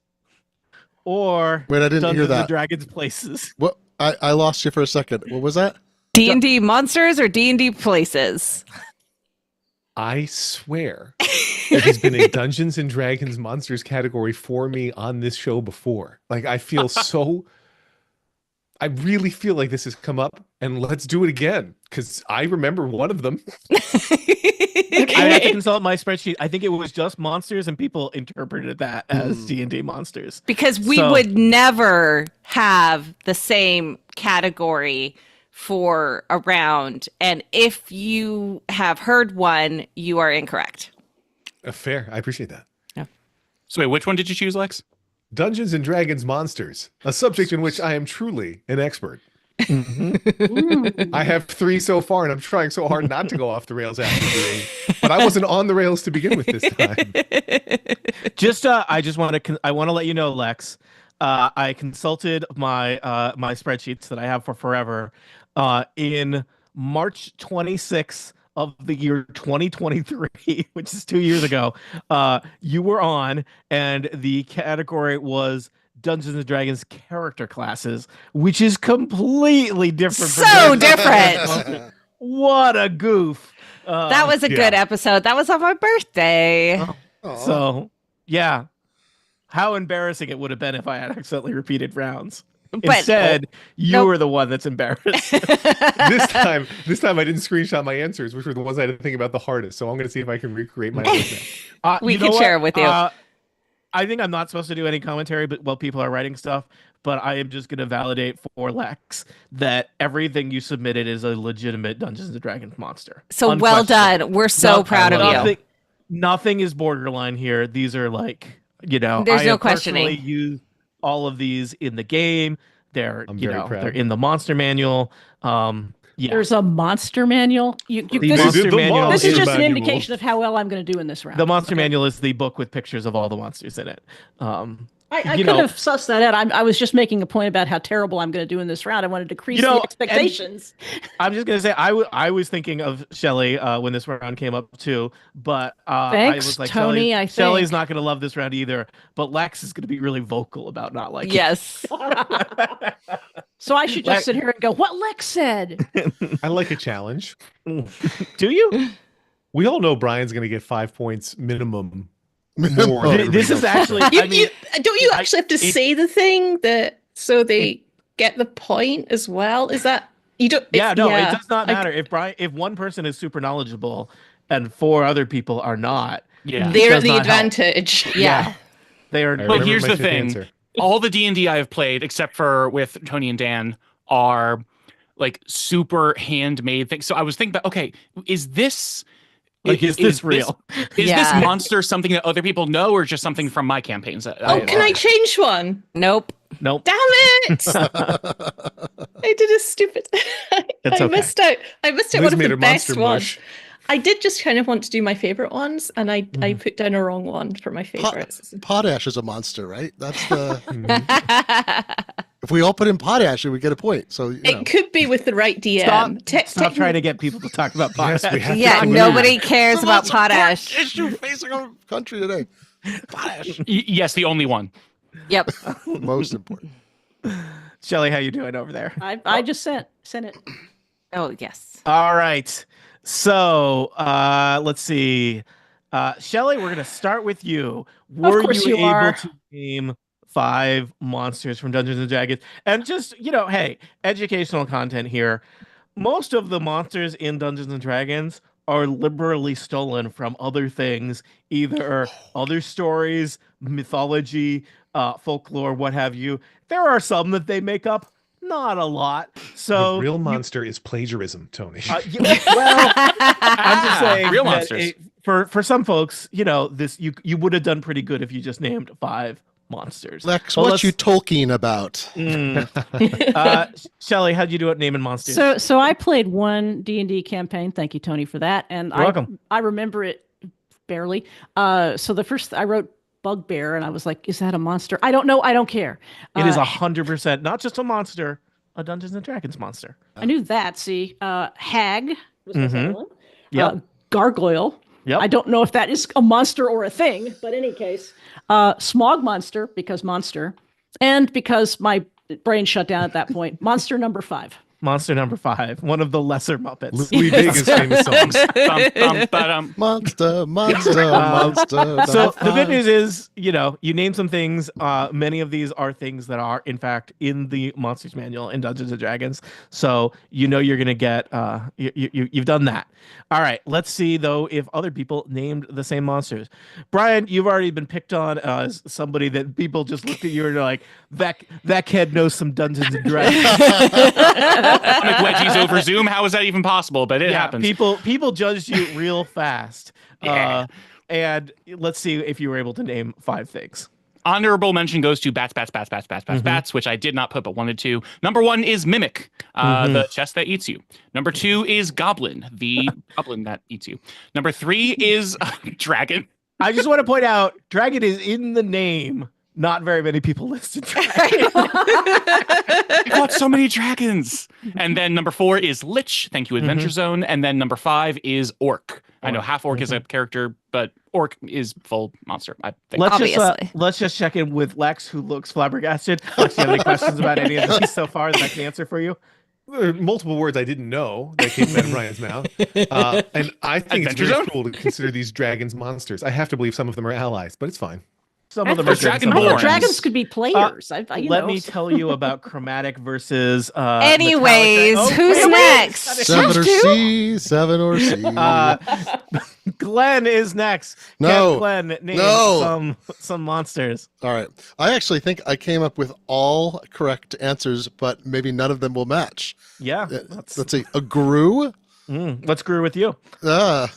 or Wait, I didn't Dungeons hear that. and Dragons Places. What? I lost you for a second. What was that? D&D monsters or D&D places? I swear there has been a Dungeons and Dragons Monsters category for me on this show before. Like I feel so I really feel like this has come up, and let's do it again because I remember one of them. I had to consult my spreadsheet. I think it was just monsters, and people interpreted that as D&D monsters. Because we would never have the same category for a round. And if you have heard one, you are incorrect. Fair. I appreciate that. Yeah. So wait, which one did you choose, Lex? Dungeons and Dragons monsters, a subject in which I am truly an expert. I have 3 so far, and I'm trying so hard not to go off the rails after 3. But I wasn't on the rails to begin with this time. I want to let you know, Lex. I consulted my my spreadsheets that I have for forever. In March 26th of the year 2023, which is 2 years ago, you were on, and the category was Dungeons and Dragons character classes, which is completely different. So different. What a goof. That was a good episode. That was on my birthday. So, yeah. How embarrassing it would have been if I had accidentally repeated rounds. But, Instead, you were the one that's embarrassed. This time I didn't screenshot my answers, which were the ones I had to think about the hardest. So I'm going to see if I can recreate my answers. We can share it with you. I think I'm not supposed to do any commentary, but while people are writing stuff, but I am just going to validate for Lex that everything you submitted is a legitimate Dungeons and Dragons monster. So well done. We're so proud of you. Nothing is borderline here. These are like, there's I no have questioning. personally used all of these in the game. They're, I'm very proud. they're in the monster manual. Yeah. There's a monster manual. This is just an indication of how well I'm going to do in this round. The monster manual is the book with pictures of all the monsters in it. I could have sussed that out. I was just making a point about how terrible I'm going to do in this round. I wanted to decrease the expectations. I'm just going to say, I was thinking of Shelly when this round came up too, but thanks, I was like, Tony. I think Shelly's not going to love this round either, but Lex is going to be really vocal about not liking it. Yes. So I should just sit here and go, what Lex said. I like a challenge. Do you? We all know Brian's going to get 5 points minimum. This is actually. Don't you actually have to say the thing so they get the point as well? Is that you don't? It does not matter if one person is super knowledgeable and 4 other people are not. Yeah, they're at the advantage. Yeah. They are. But here's the thing: all the D&D I have played, except for with Tony and Dan, are like super handmade things. So I was thinking, okay, is this? Is this real? Is this monster something that other people know, or just something from my campaigns? Can I change one? Nope. Damn it! I did a stupid. I missed out. I missed out one of the best ones. I did just kind of want to do my favorite ones, and I put down a wrong one for my favorites. Potash is a monster, right? That's the. If we all put in potash, we get a point. So it could be with the right DM. Stop trying to get people to talk about potash. Nobody cares about potash. Issue facing our country today. Potash. Yes, the only one. Yep. Most important. Shelly, how you doing over there? I just sent it. Oh yes. All right. So let's see. Shelly, we're gonna start with you. Were you able to name 5 monsters from Dungeons and Dragons? And just, hey, educational content here. Most of the monsters in Dungeons and Dragons are liberally stolen from other things, either other stories, mythology, folklore, what have you. There are some that they make up, not a lot. So the real monster is plagiarism, Tony. Well, I'm just saying, real monsters. For some folks, this you would have done pretty good if you just named 5 monsters. Lex, what you Tolkien about? Shelly, how'd you do at naming monsters? So I played one D&D campaign. Thank you, Tony, for that. And You're welcome. I remember it barely. So the first I wrote Bugbear, and I was like, is that a monster? I don't know. I don't care. It is 100% not just a monster, a Dungeons and Dragons monster. I knew that. See, Hag was the second one. Yep. Gargoyle. Yep. I don't know if that is a monster or a thing, but in any case, Smog Monster, because monster, and because my brain shut down at that point, monster number 5. Monster number 5, one of the lesser Muppets. Louis Vegas famous songs. Monster, monster, monster. So number the good five. news is, you name some things. Many of these are things that are, in fact, in the Monsters Manual in Dungeons and Dragons. So you're gonna get. You've done that. All right. Let's see though if other people named the same monsters. Brian, you've already been picked on as somebody that people just looked at you and are like, that kid knows some Dungeons and Dragons. Comic wedgies over Zoom. How is that even possible? But it happens. People judged you real fast. Yeah. And let's see if you were able to name 5 things. Honorable mention goes to bats, which I did not put but wanted to. Number 1 is mimic, the chest that eats you. Number 2 is goblin, the goblin that eats you. Number 3 is dragon. I just want to point out, dragon is in the name. Not very many people listed dragon. I got so many dragons. And then number 4 is lich. Thank you, Adventure Zone. And then number 5 is orc. I know half orc is a character, but orc is full monster. I think. Let's just check in with Lex, who looks flabbergasted. Lex, do you have any questions about any of these so far that I can answer for you? There are multiple words I didn't know that came out of Ryan's mouth. And I think it's very cool to consider these dragons monsters. I have to believe some of them are allies, but it's fine. Some of them are I Dragonborns. thought dragons could be players. Let me tell you about chromatic versus. Anyways, metallic. who's next? 7 or C, 7 or C. Glenn is next. No. Can Glenn name No. some monsters. All right. I actually think I came up with all correct answers, but maybe none of them will match. Yeah. Let's see. A Gru. What's Gru with you? No,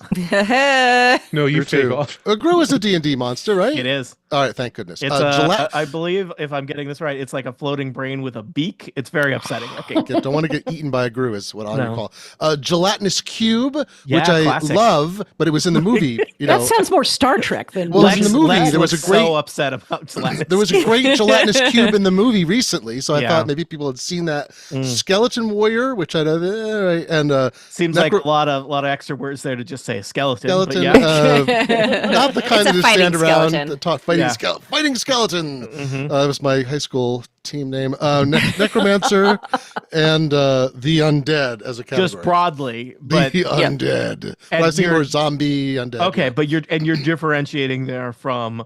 you take Gru. off. A Gru is a D&D monster, right? It is. All right, thank goodness. It's I believe, if I'm getting this right, it's like a floating brain with a beak. It's very upsetting looking. Don't want to get eaten by a Gru is what I recall. Gelatinous cube, Yeah, which I classic. love, but it was in the movie. That sounds more Star Trek than. Well, in the movie, Lex there was a was great so upset about gelatinous. there was a great gelatinous cube in the movie recently, so I Yeah. thought maybe people had seen that. Skeleton warrior, which I don't, and Seems like a lot of extra words there to just say skeleton. skeleton, But not the kind It's a that just fighting stand around skeleton. that talk fighting Yeah. fighting skeleton. That was my high school team name. Necromancer and the undead as a category. just broadly, but the undead. And But I was thinking you're- more zombie undead. okay, yeah. but you're differentiating there from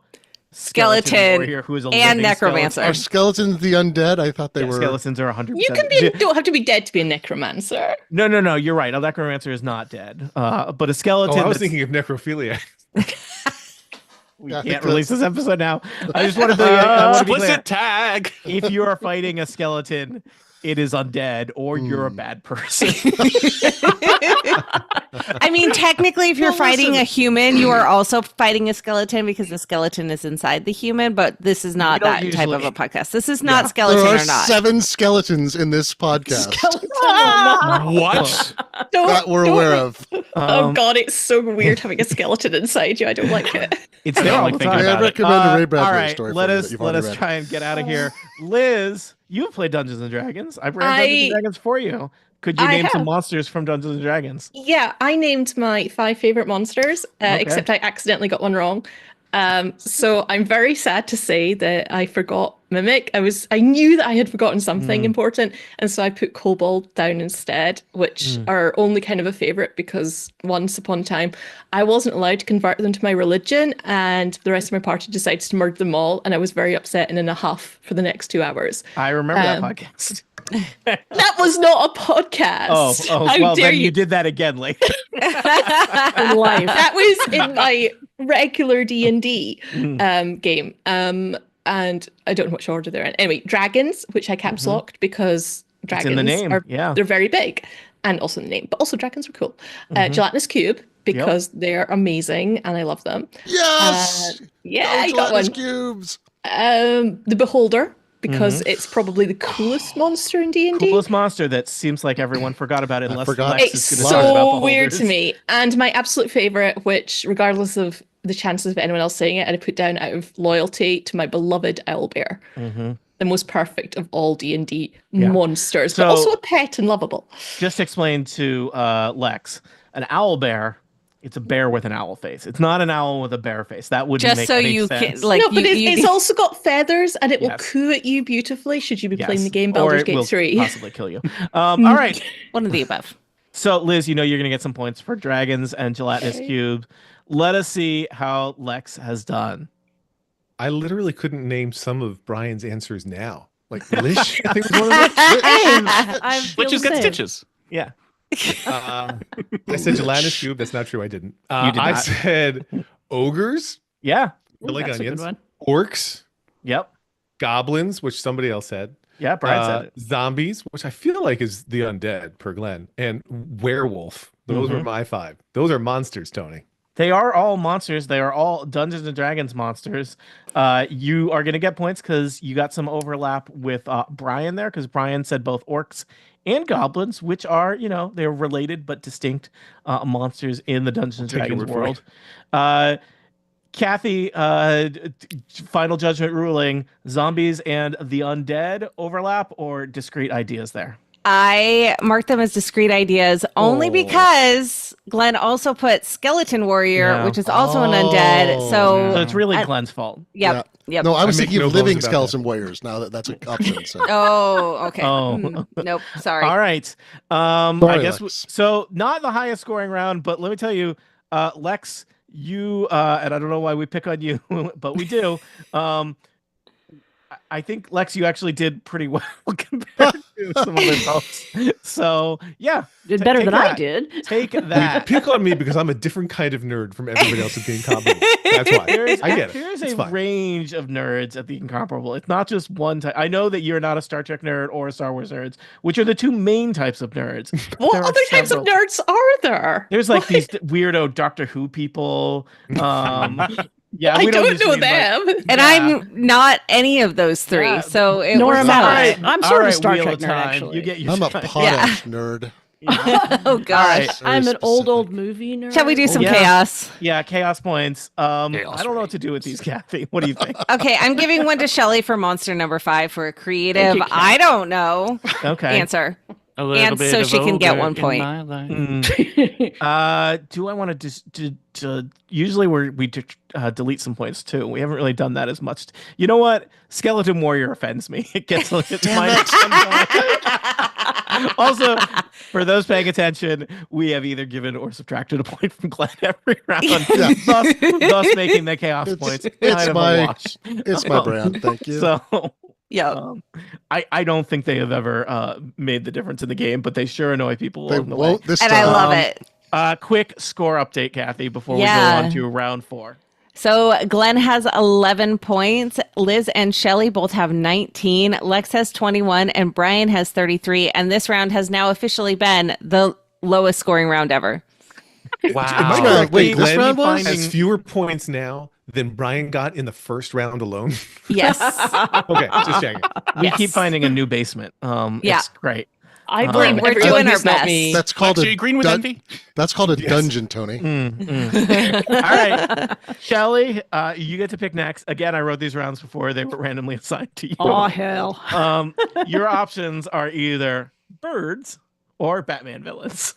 Skeleton warrior, who is a and living necromancer. Are skeletons the undead? I thought they Yeah, were. skeletons are 100%. You can don't have to be dead to be a necromancer. No. You're right. A necromancer is not dead. But a skeleton. Oh, I was that's- thinking of necrophilia. we Yeah, I can't think release this episode now. I just want to be clear. Explicit tag. If you are fighting a skeleton, it is undead, or you're a bad person. I mean, technically, if you're Well, fighting listen. a human, you are also fighting a skeleton because the skeleton is inside the human. But this is not We don't that type of usually- a podcast. This is not skeleton There are or not. 7 skeletons in this podcast What? that we're aware of. Oh god, it's so weird having a skeleton inside you. I don't like it. It's I there don't all like the thinking time. I about it. recommend a Ray Bradbury all right, story. let for you us that you've let already us read. try and get out of here. Liz, you've played Dungeons and Dragons. I ran Dungeons and Dragons for you. Could you I name some have. monsters from Dungeons and Dragons? Yeah, I named my 5 favorite monsters, except I accidentally got one wrong. So I'm very sad to say that I forgot Mimic. I knew that I had forgotten something important, and so I put Kobold down instead, which are only kind of a favorite because once upon a time I wasn't allowed to convert them to my religion, and the rest of my party decided to murder them all, and I was very upset and in a huff for the next 2 hours. I remember that podcast. That was not a podcast. Oh, How well, dare then you? you did that again later. in life. That was in my regular D&D game. And I don't know which order they're in. Anyway, dragons, which I caps locked because dragons in the name, are yeah. they're very big, and also in the name. But also dragons are cool. Gelatinous cube because they're amazing and I love them. Yes! Yeah, Go I got gelatinous one. cubes! The beholder because it's probably the coolest monster in D&D. Coolest monster that seems like everyone forgot about it unless forgot. Lex It's is gonna talk about so weird to beholders. me. And my absolute favorite, which regardless of the chances of anyone else saying it, I'd put down out of loyalty to my beloved owlbear. The most perfect of all D&D monsters, but So- also a pet and lovable. Just explain to Lex, an owl bear It's a bear with an owl face. It's not an owl with a bear face. That wouldn't Just make so any you sense. can like no, but you, it's also got feathers and it will Yes. coo at you beautifully should you be playing Yes. the game Or Baldur's it Gate will 3. possibly kill you. All right. one of the above. So, Liz, you know you're going to get some points for dragons and gelatinous Okay. cube. Let us see how Lex has done. I literally couldn't name some of Brian's answers now. Like Lish, I think was one of them. I feel Glitches the get same. stitches. Yeah. I said gelatinous cube. That's not true. I didn't. You did I not. said ogres, Yeah. I like That's a good onions, one. orcs, Yep. goblins, which somebody else said. Yeah. Brian said it. Zombies, which I feel like is the undead per Glenn, and werewolf. Those were my 5. Those are monsters, Tony. They are all monsters. They are all Dungeons and Dragons monsters. You are going to get points because you got some overlap with Brian there, because Brian said both orcs and goblins, which are, they're related but distinct monsters in the Dungeons and Take your Dragons word for world. Kathy, final judgment ruling: zombies and the undead overlap or discrete ideas there? I marked them as discrete ideas only Oh. because Glenn also put skeleton warrior, Yeah. which is also an undead. So So it's really I- Glenn's fault. yep. No, I was I make thinking no of bones living about skeleton warriors. Now that's an option. So. Oh, okay. Oh. Nope. Sorry. All right. I Sorry, guess Lex. so. Not the highest scoring round, but let me tell you, Lex, you and I don't know why we pick on you, but we do. I think Lex, you actually did pretty well compared to some of the folks. So yeah, Did better take than I that. did. Take You that. pick on me because I'm a different kind of nerd from everybody else at the Incomparable. That's why. I get it. There's It's a fine. range of nerds at the Incomparable. It's not just one type. I know that you're not a Star Trek nerd or a Star Wars nerds, which are the two main types of nerds. What There are other types of several. nerds are there? There's like What? these weirdo Doctor Who people. Yeah, I we don't usually know invite- them. And Yeah. I'm not any of those 3, Yeah, so it nor works am out. I. I'm sort of a Star Wheel Trek of nerd, Time. actually. You get your I'm a time. potash nerd. Oh gosh. right. I'm Very an old specific. movie nerd. Shall we do some yeah. chaos? Yeah, chaos points. I Chaos don't know ring. what to do with these, Kathy. What do you think? Okay, I'm giving one to Shelly for monster number 5 for a creative. Thank you, I don't know Okay. answer. A little And bit so of she can get ogre 1 in point. my life. Do I want to usually we delete some points too. We haven't really done that as much. You know what? Skeleton Warrior offends me. It gets it's Also, for those paying attention, we have either given or subtracted a point from Glenn every round, Yeah. thus making the chaos points kind of a wash. It's my brand. Thank you. So Yeah. I don't think they have ever made the difference in the game, but they sure annoy people They along the way. won't this And time. I love it. Quick score update, Kathy, before we Yeah. go on to round 4. So Glenn has 11 points. Liz and Shelly both have 19. Lex has 21 and Brian has 33. And this round has now officially been the lowest scoring round ever. Am I Wow. correct Wait, that this Glenn round was? has fewer points now than Brian got in the first round alone? Yes. Okay, just checking. We Yes. keep finding a new basement. Yeah. It's great. I We're blame doing everyone our who's not best. me. That's called Lex, are you green with dun- envy? That's called a Yes. dungeon, Tony. All right, Shelly, you get to pick next. Again, I wrote these rounds before they were randomly assigned to you. Oh hell. Your options are either birds or Batman villains.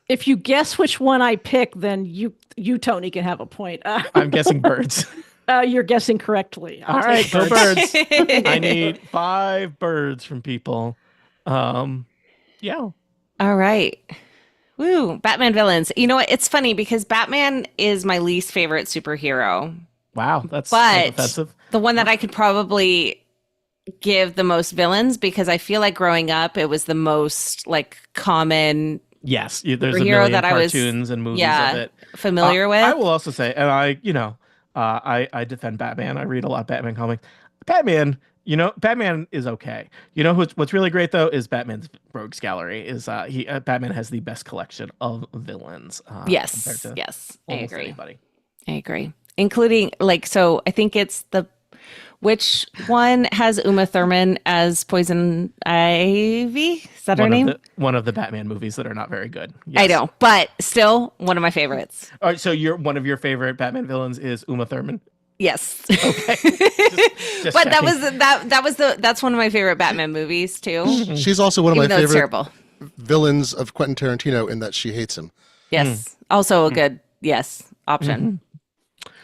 If you guess which one I pick, then you Tony can have a point. I'm guessing birds. You're guessing correctly. All right, go birds. I need 5 birds from people. Yeah. All right. Woo, Batman villains. You know what? It's funny because Batman is my least favorite superhero. Wow, that's But offensive. the one that I could probably give the most villains because I feel like growing up it was the most like common Yes, there's a superhero million that I was- cartoons and movies yeah, of it. familiar with. I will also say, and I defend Batman. I read a lot of Batman comics. Batman, Batman is okay. What's really great though is Batman's rogues gallery. Is Batman has the best collection of villains. Yes, compared to yes, I almost agree. anybody. I agree. Including so I think it's which one has Uma Thurman as Poison Ivy? Is that her name? One of the Batman movies that are not very good. I Yes. know, but still one of my favorites. All right, so one of your favorite Batman villains is Uma Thurman. Yes. Okay. Just But checking. that's one of my favorite Batman movies too. She's also one of Even my though it's favorite terrible. villains of Quentin Tarantino in that she hates him. Yes. Also a good option.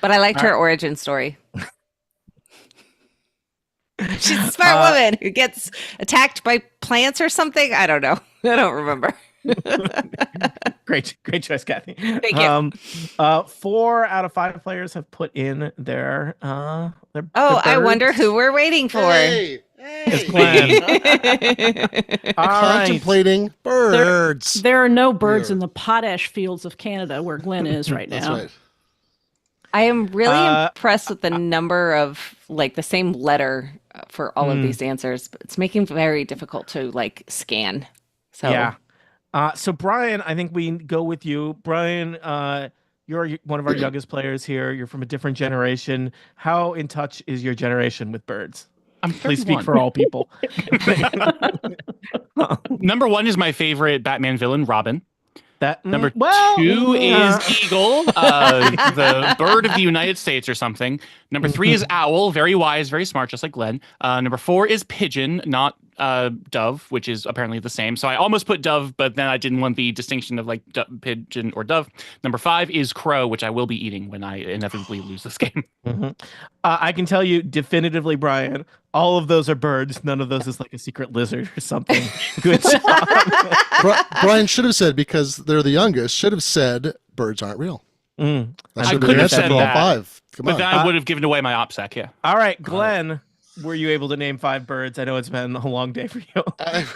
But I liked her origin story. She's a smart woman who gets attacked by plants or something. I don't know. I don't remember. Great choice, Kathy. Thank you. 4 out of 5 players have put in their Oh, their I birds. wonder who we're waiting for. Hey, It's Glenn. All right. contemplating birds. There are no birds Here. in the potash fields of Canada where Glenn is right now. That's right. I am really impressed with the number of like the same letter for all of these answers. But it's making it very difficult to like scan. So Yeah. So Brian, I think we go with you. Brian, you're one of our youngest players here. You're from a different generation. How in touch is your generation with birds? I'm Please 31. speak for all people. Number 1 is my favorite Batman villain, Robin. That Number 2 yeah. is eagle, the bird of the United States or something. Number 3 is owl, very wise, very smart, just like Glenn. Number 4 is pigeon, not dove, which is apparently the same. So I almost put dove, but then I didn't want the distinction of like pigeon or dove. Number 5 is crow, which I will be eating when I inevitably lose this game. I can tell you definitively, Brian, all of those are birds. None of those is like a secret lizard or something. Good job. Brian should have said, because they're the youngest, should have said birds aren't real. That I should could have answered said for all that, 5. Come but on. then I would have given away my OPSEC, yeah. All right, Glenn, were you able to name 5 birds? I know it's been a long day for you. I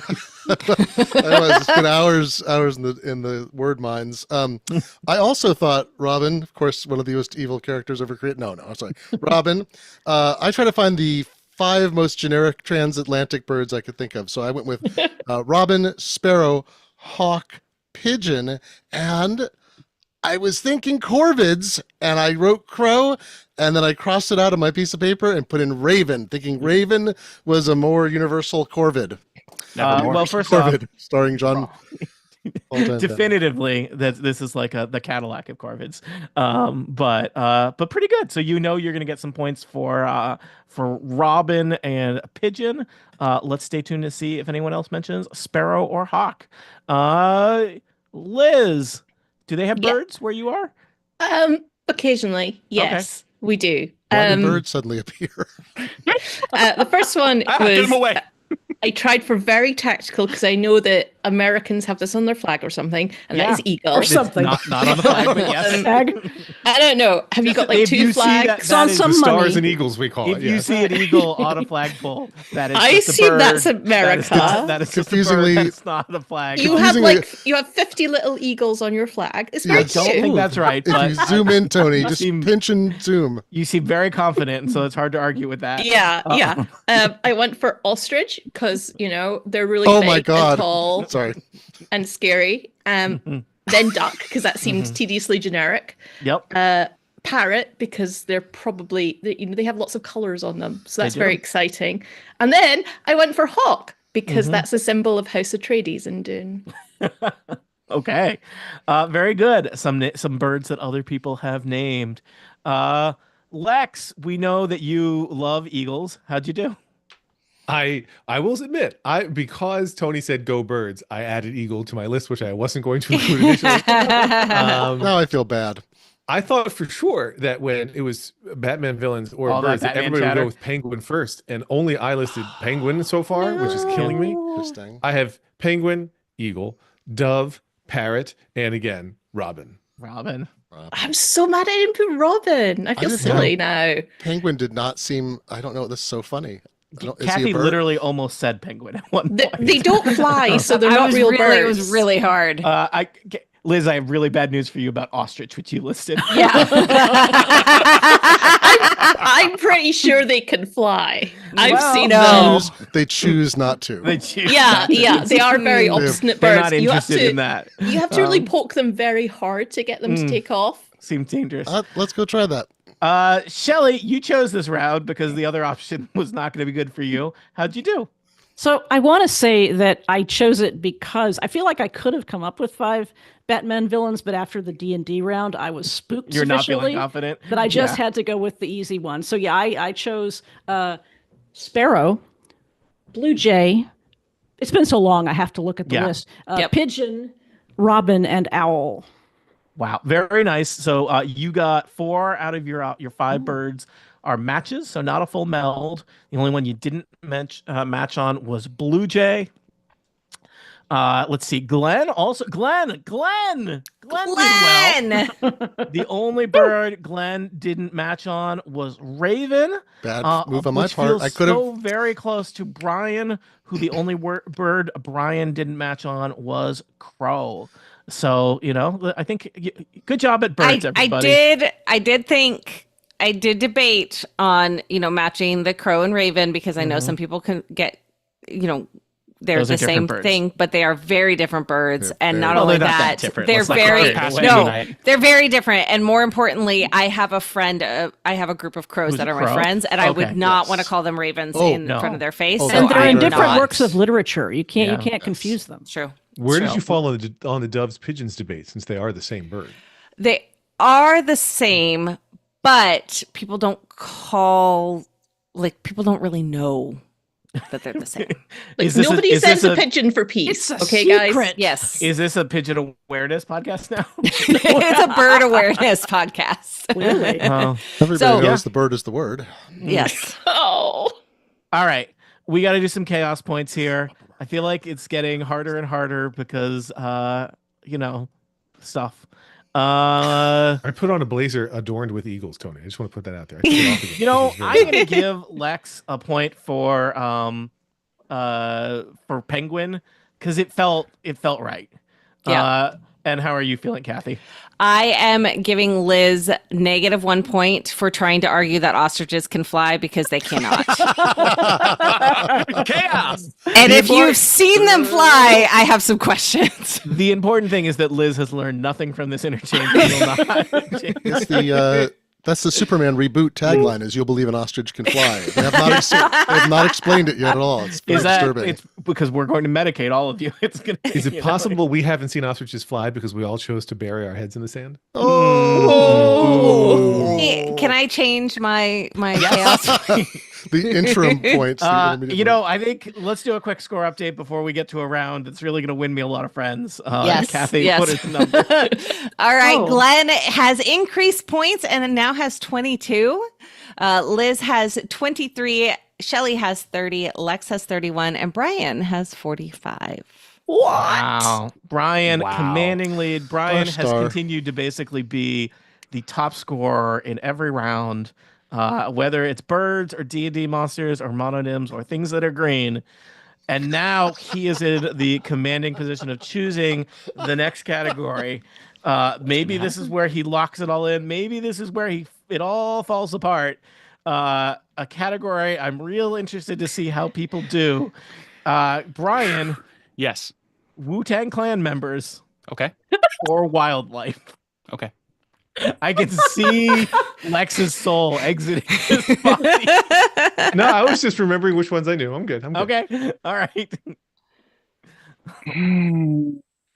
it's been hours in the word mines. I also thought Robin, of course, one of the most evil characters ever created. No, I'm sorry, Robin. I try to find the 5 most generic transatlantic birds I could think of. So I went with robin, sparrow, hawk, pigeon, and I was thinking corvids, and I wrote crow, and then I crossed it out on my piece of paper and put in raven, thinking raven was a more universal corvid. Well, first off, Corvid, starring John. definitively that this is like the Cadillac of corvids, but pretty good. So you're going to get some points for robin and pigeon. Let's stay tuned to see if anyone else mentions sparrow or hawk. Liz, do they have birds where you are? Occasionally, yes, we do. Why do birds suddenly appear? The first one Get them was away. I tried for very tactical because I know that Americans have this on their flag or something, and that is eagle. Or something. Not on the flag, but yes. I don't know. Have you got like If 2 you see flags? that It's on is some the money. Stars and eagles, we call If it. you Yes. see an eagle on a flagpole, that is I just a assume bird. that's That is America. that is just a bird. Confusingly- That's not a flag. You have Confusingly- you have 50 little eagles on your flag. It's Yeah, very I don't cute. think that's right, If but you zoom in, Tony, just seem- pinch and zoom. you seem very confident, and so it's hard to argue with that. Yeah, yeah. I went for ostrich because they're really Oh big my God. and tall Sorry. and scary. Then duck because that seems tediously generic. Yep. Parrot because they're probably they have lots of colors on them, so that's do. very exciting. And then I went for hawk because that's a symbol of House Atreides in Dune. Okay. Very good. Some birds that other people have named. Lex, we know that you love eagles. How'd you do? I will admit, because Tony said go birds, I added eagle to my list, which I wasn't going to include initially. Now I feel bad. I thought for sure that when it was Batman villains or All that birds, that Batman everybody would chatter. go with penguin first, and only I listed penguin so far, which is killing me. Interesting. I have penguin, eagle, dove, parrot, and again robin. Robin. I'm so mad I didn't put Robin. I feel didn't silly now. Penguin did not seem. I don't know. This is so funny. Is he a Kathy bird? literally almost said penguin at one They, point. they don't fly, so they're I not was real really, birds. It was really hard. Liz, I have really bad news for you about ostrich, which you listed. Yeah. I'm pretty sure they can fly. I've Well, seen no. them. They choose not to. They choose Yeah, not to. yeah, they are very obstinate They're birds. not You have interested to, in that. you have to really poke them very hard to get them to take off. Seems dangerous. Let's go try that. Shelly, you chose this round because the other option was not going to be good for you. How'd you do? So I want to say that I chose it because I feel like I could have come up with 5 Batman villains, but after the D&D round, I was spooked You're not sufficiently feeling confident. that I just Yeah. had to go with the easy one. So yeah, I chose Sparrow, Blue Jay. It's been so long, I have to look at the Yeah. list. Yep. Pigeon, Robin, and Owl. Wow, very nice. So you got 4 out of your 5 birds are matches, so not a full meld. The only one you didn't match on was blue jay. Let's see, Glenn did well. Glenn! The only bird Glenn didn't match on was raven. Bad move on my which part. feels I could have. so very close to Brian, who the only bird Brian didn't match on was crow. So, I think good job at birds, everybody. I did debate on, matching the crow and raven because I know some people can get, they're Those are the same different birds. thing, but they are very different birds. They're and very- not Well, only they're not that that, different. they're Let's not very, cross paths no, tonight. they're very different. And more importantly, I have a friend, I have a group of crows Who's that a are my crow? friends, and I Okay, would not yes. want to call them ravens Oh, in no. front of their face. Oh, so And they're I'm in different not. works of literature. You Yeah. can't confuse them. True. Where True. did you fall on the doves pigeons debate since they are the same bird? They are the same, but people don't really know that they're the same. Like, Is this nobody is sends this a pigeon for It's peace. a Okay, secret. guys. Yes. Is this a pigeon awareness podcast now? It's a bird awareness podcast. Clearly. Oh. Everybody So- knows the bird is the word. Yes. Oh. All right. We got to do some chaos points here. I feel like it's getting harder and harder because, stuff. I put on a blazer adorned with eagles, Tony. I just want to put that out there. I took it off again. It was very I'm gonna give Lex a point for penguin because it felt right. Yeah. And how are you feeling, Kathy? I am giving Liz -1 point for trying to argue that ostriches can fly because they cannot. Chaos. And if you've seen them fly, I have some questions. The important thing is that Liz has learned nothing from this interchange. and will not change. It's that's the Superman reboot tagline: "Is you'll believe an ostrich can fly." They have not explained it yet at all. It's very Is that disturbing. it's because we're going to medicate all of you? It's gonna. Is it possible we haven't seen ostriches fly because we all chose to bury our heads in the sand? Oh, Can I change my chaos? the interim points. that you're immediately- I think let's do a quick score update before we get to a round that's really going to win me a lot of friends. Yes, Kathy, yes. what is the number? All right, Oh. Glenn has increased points and now has 22. Liz has 23. Shelly has 30. Lex has 31. And Brian has 45. Wow. Brian, Wow. commanding lead. Brian has Star. continued to basically be the top scorer in every round, whether it's birds or D&D monsters or mononyms or things that are green. And now he is in the commanding position of choosing the next category. Maybe this is where he locks it all in. Maybe this is where it all falls apart. A category I'm real interested to see how people do. Brian, Yes. Wu-Tang Clan members Okay. or wildlife. Okay. I can see Lex's soul exiting his body. No, I was just remembering which ones I knew. I'm good. Okay. All right.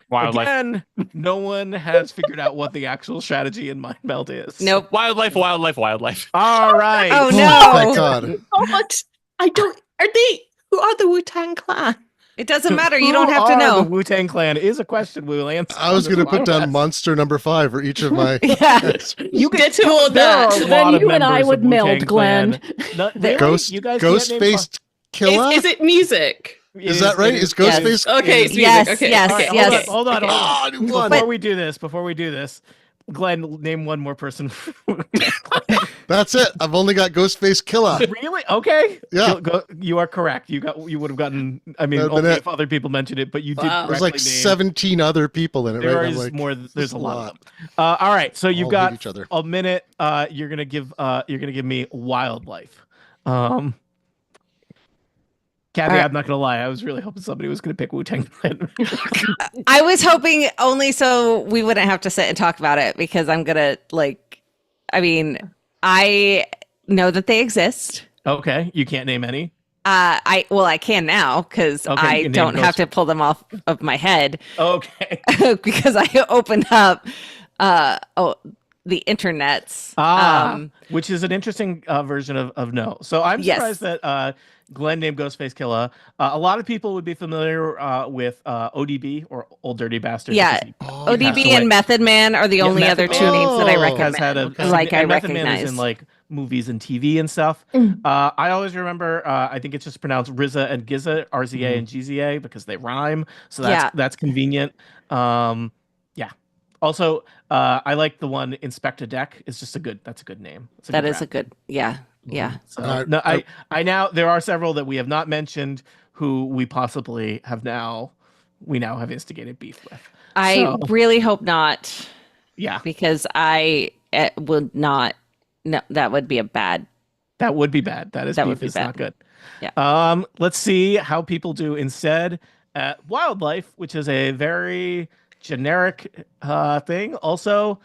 Wildlife. Again, no one has figured out what the actual strategy in Mind Meld is. Nope. Wildlife. Wildlife. All right. Oh, Oh, no. thank God. What? I don't. Are they? Who are the Wu-Tang Clan? It doesn't matter. You Who don't have to are know. The Wu-Tang Clan is a question we will answer. I was on going this to put down podcast. monster number 5 for each of my. Yeah. You can Ditto all there are that. a Then lot of you and I members would of Wu-Tang meld, Glenn. Clan. No, really? Ghost, You guys can't name Ghostface Killer. Is it music? Is that right? Is Yes. Ghostface? Okay, it's music. Yes, Okay. yes, All right, yes. Hold on. Ah, I won. Before we do this, Glenn, name one more person. That's it. I've only got Ghostface Killer. Really? Okay. Yeah. You are correct. You would have gotten. I mean, That'd been only it. if other people mentioned it, but you did. Wow. There's correctly like name. 17 other people in it, There right? is I'm like, more. There's this is a lot of them. All right. So you've All got hate each other. a minute. You're gonna give me wildlife. Kathy, All right. I'm not gonna lie. I was really hoping somebody was gonna pick Wu-Tang Clan. I was hoping only so we wouldn't have to sit and talk about it because I'm going to I know that they exist. Okay. You can't name any. I can now because Okay, you I can name don't have Ghost. to pull them off of my head Okay. because I opened up the internets. Which is an interesting version of no. So I'm Yes. surprised that Glenn named Ghostface Killer. A lot of people would be familiar with ODB or Old Dirty Bastard. Yeah. because he passed ODB away. and Method Man are the Yeah, only Method other two Man names that I has recommend. had a like I and Method Man is recognize. in like movies and TV and stuff. I always remember. I think it's just pronounced Rizza and Gizza, RZA and GZA because they rhyme. So that's convenient. Yeah. Also, I like the one Inspector Deck. It's just that's a good name. That is a good, yeah. So no, I now there are several that we have not mentioned who we possibly we now have instigated beef with. I really hope not. Yeah, because I would not. No, that would be bad. That would be bad. That would be bad. Not good. Yeah. Let's see how people do instead. Wildlife, which is a very generic thing. Also,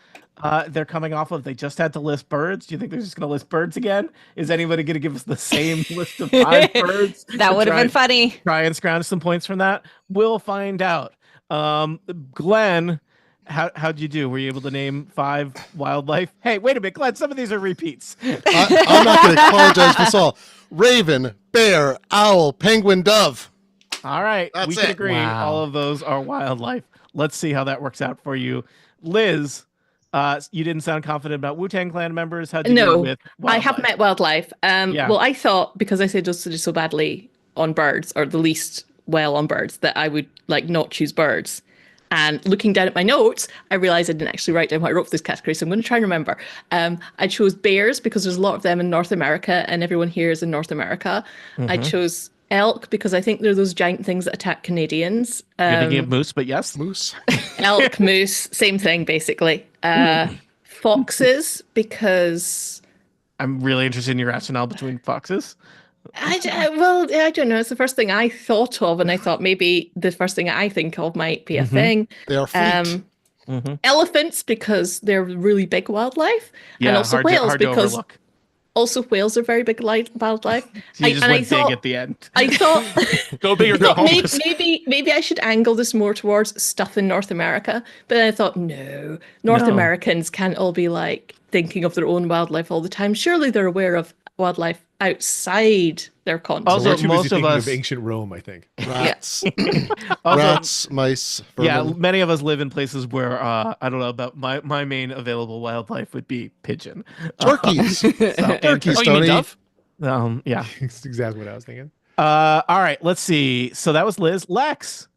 they're coming off of they just had to list birds. Do you think they're just going to list birds again? Is anybody going to give us the same list of 5 birds? That would have been funny. Try and scrounge some points from that. We'll find out. Glenn, how'd you do? Were you able to name 5 wildlife? Hey, wait a minute, Glenn. Some of these are repeats. I'm not going to apologize for this all. Raven, bear, owl, penguin, dove. All right, we can agree. Wow. All of those are wildlife. Let's see how that works out for you, Liz. You didn't sound confident about Wu-Tang Clan members. How'd you do with wildlife? I have met wildlife. Yeah. Well, I thought because I said just so badly on birds, or the least well on birds, that I would like not choose birds. And looking down at my notes, I realized I didn't actually write down what I wrote for this category, so I'm going to try and remember. I chose bears because there's a lot of them in North America, and everyone here is in North America. I chose elk because I think they're those giant things that attack Canadians. You're thinking of moose, but yes. Moose. Elk, moose, same thing, basically. Foxes because... I'm really interested in your rationale between foxes. I don't know. It's the first thing I thought of, and I thought maybe the first thing I think of might be a thing. They are fleet. Elephants because they're really big wildlife, Yeah, and also whales because overlook. also whales are very big wildlife. So you just went big at the end. I thought Go big or go home. maybe I should angle this more towards stuff in North America, but then I thought no, North Americans can't all be like thinking of their own wildlife all the time. Surely they're aware of wildlife outside their continent. Also, We're too busy most of thinking us- of ancient Rome, I think. Rats. Also, Rats, mice, yeah, vermin. many of us live in places where I don't know about my main available wildlife would be pigeon. Turkeys. Turkeys, Oh, you mean Tony. dove? Yeah. That's exactly what I was thinking. All right, let's see. So that was Liz. Lex.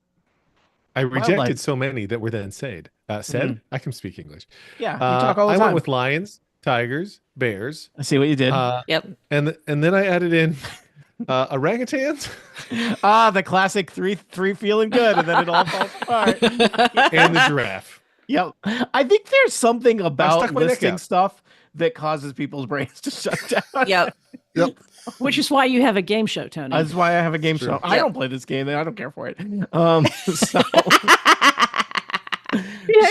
I rejected Wildlife. so many that were then said. I can speak English. Yeah, you talk all the I time. went with lions, tigers, bears. I see what you did. Yep. And then I added in orangutans The classic three feeling good, and then it all falls apart. and the giraffe. Yep. I think there's something about stuck my neck listing out. stuff that causes people's brains to shut down. Yep. Yep. Which is why you have a game show, Tony. That's why I have a game show. I Yep. don't play this game. I don't care for it. So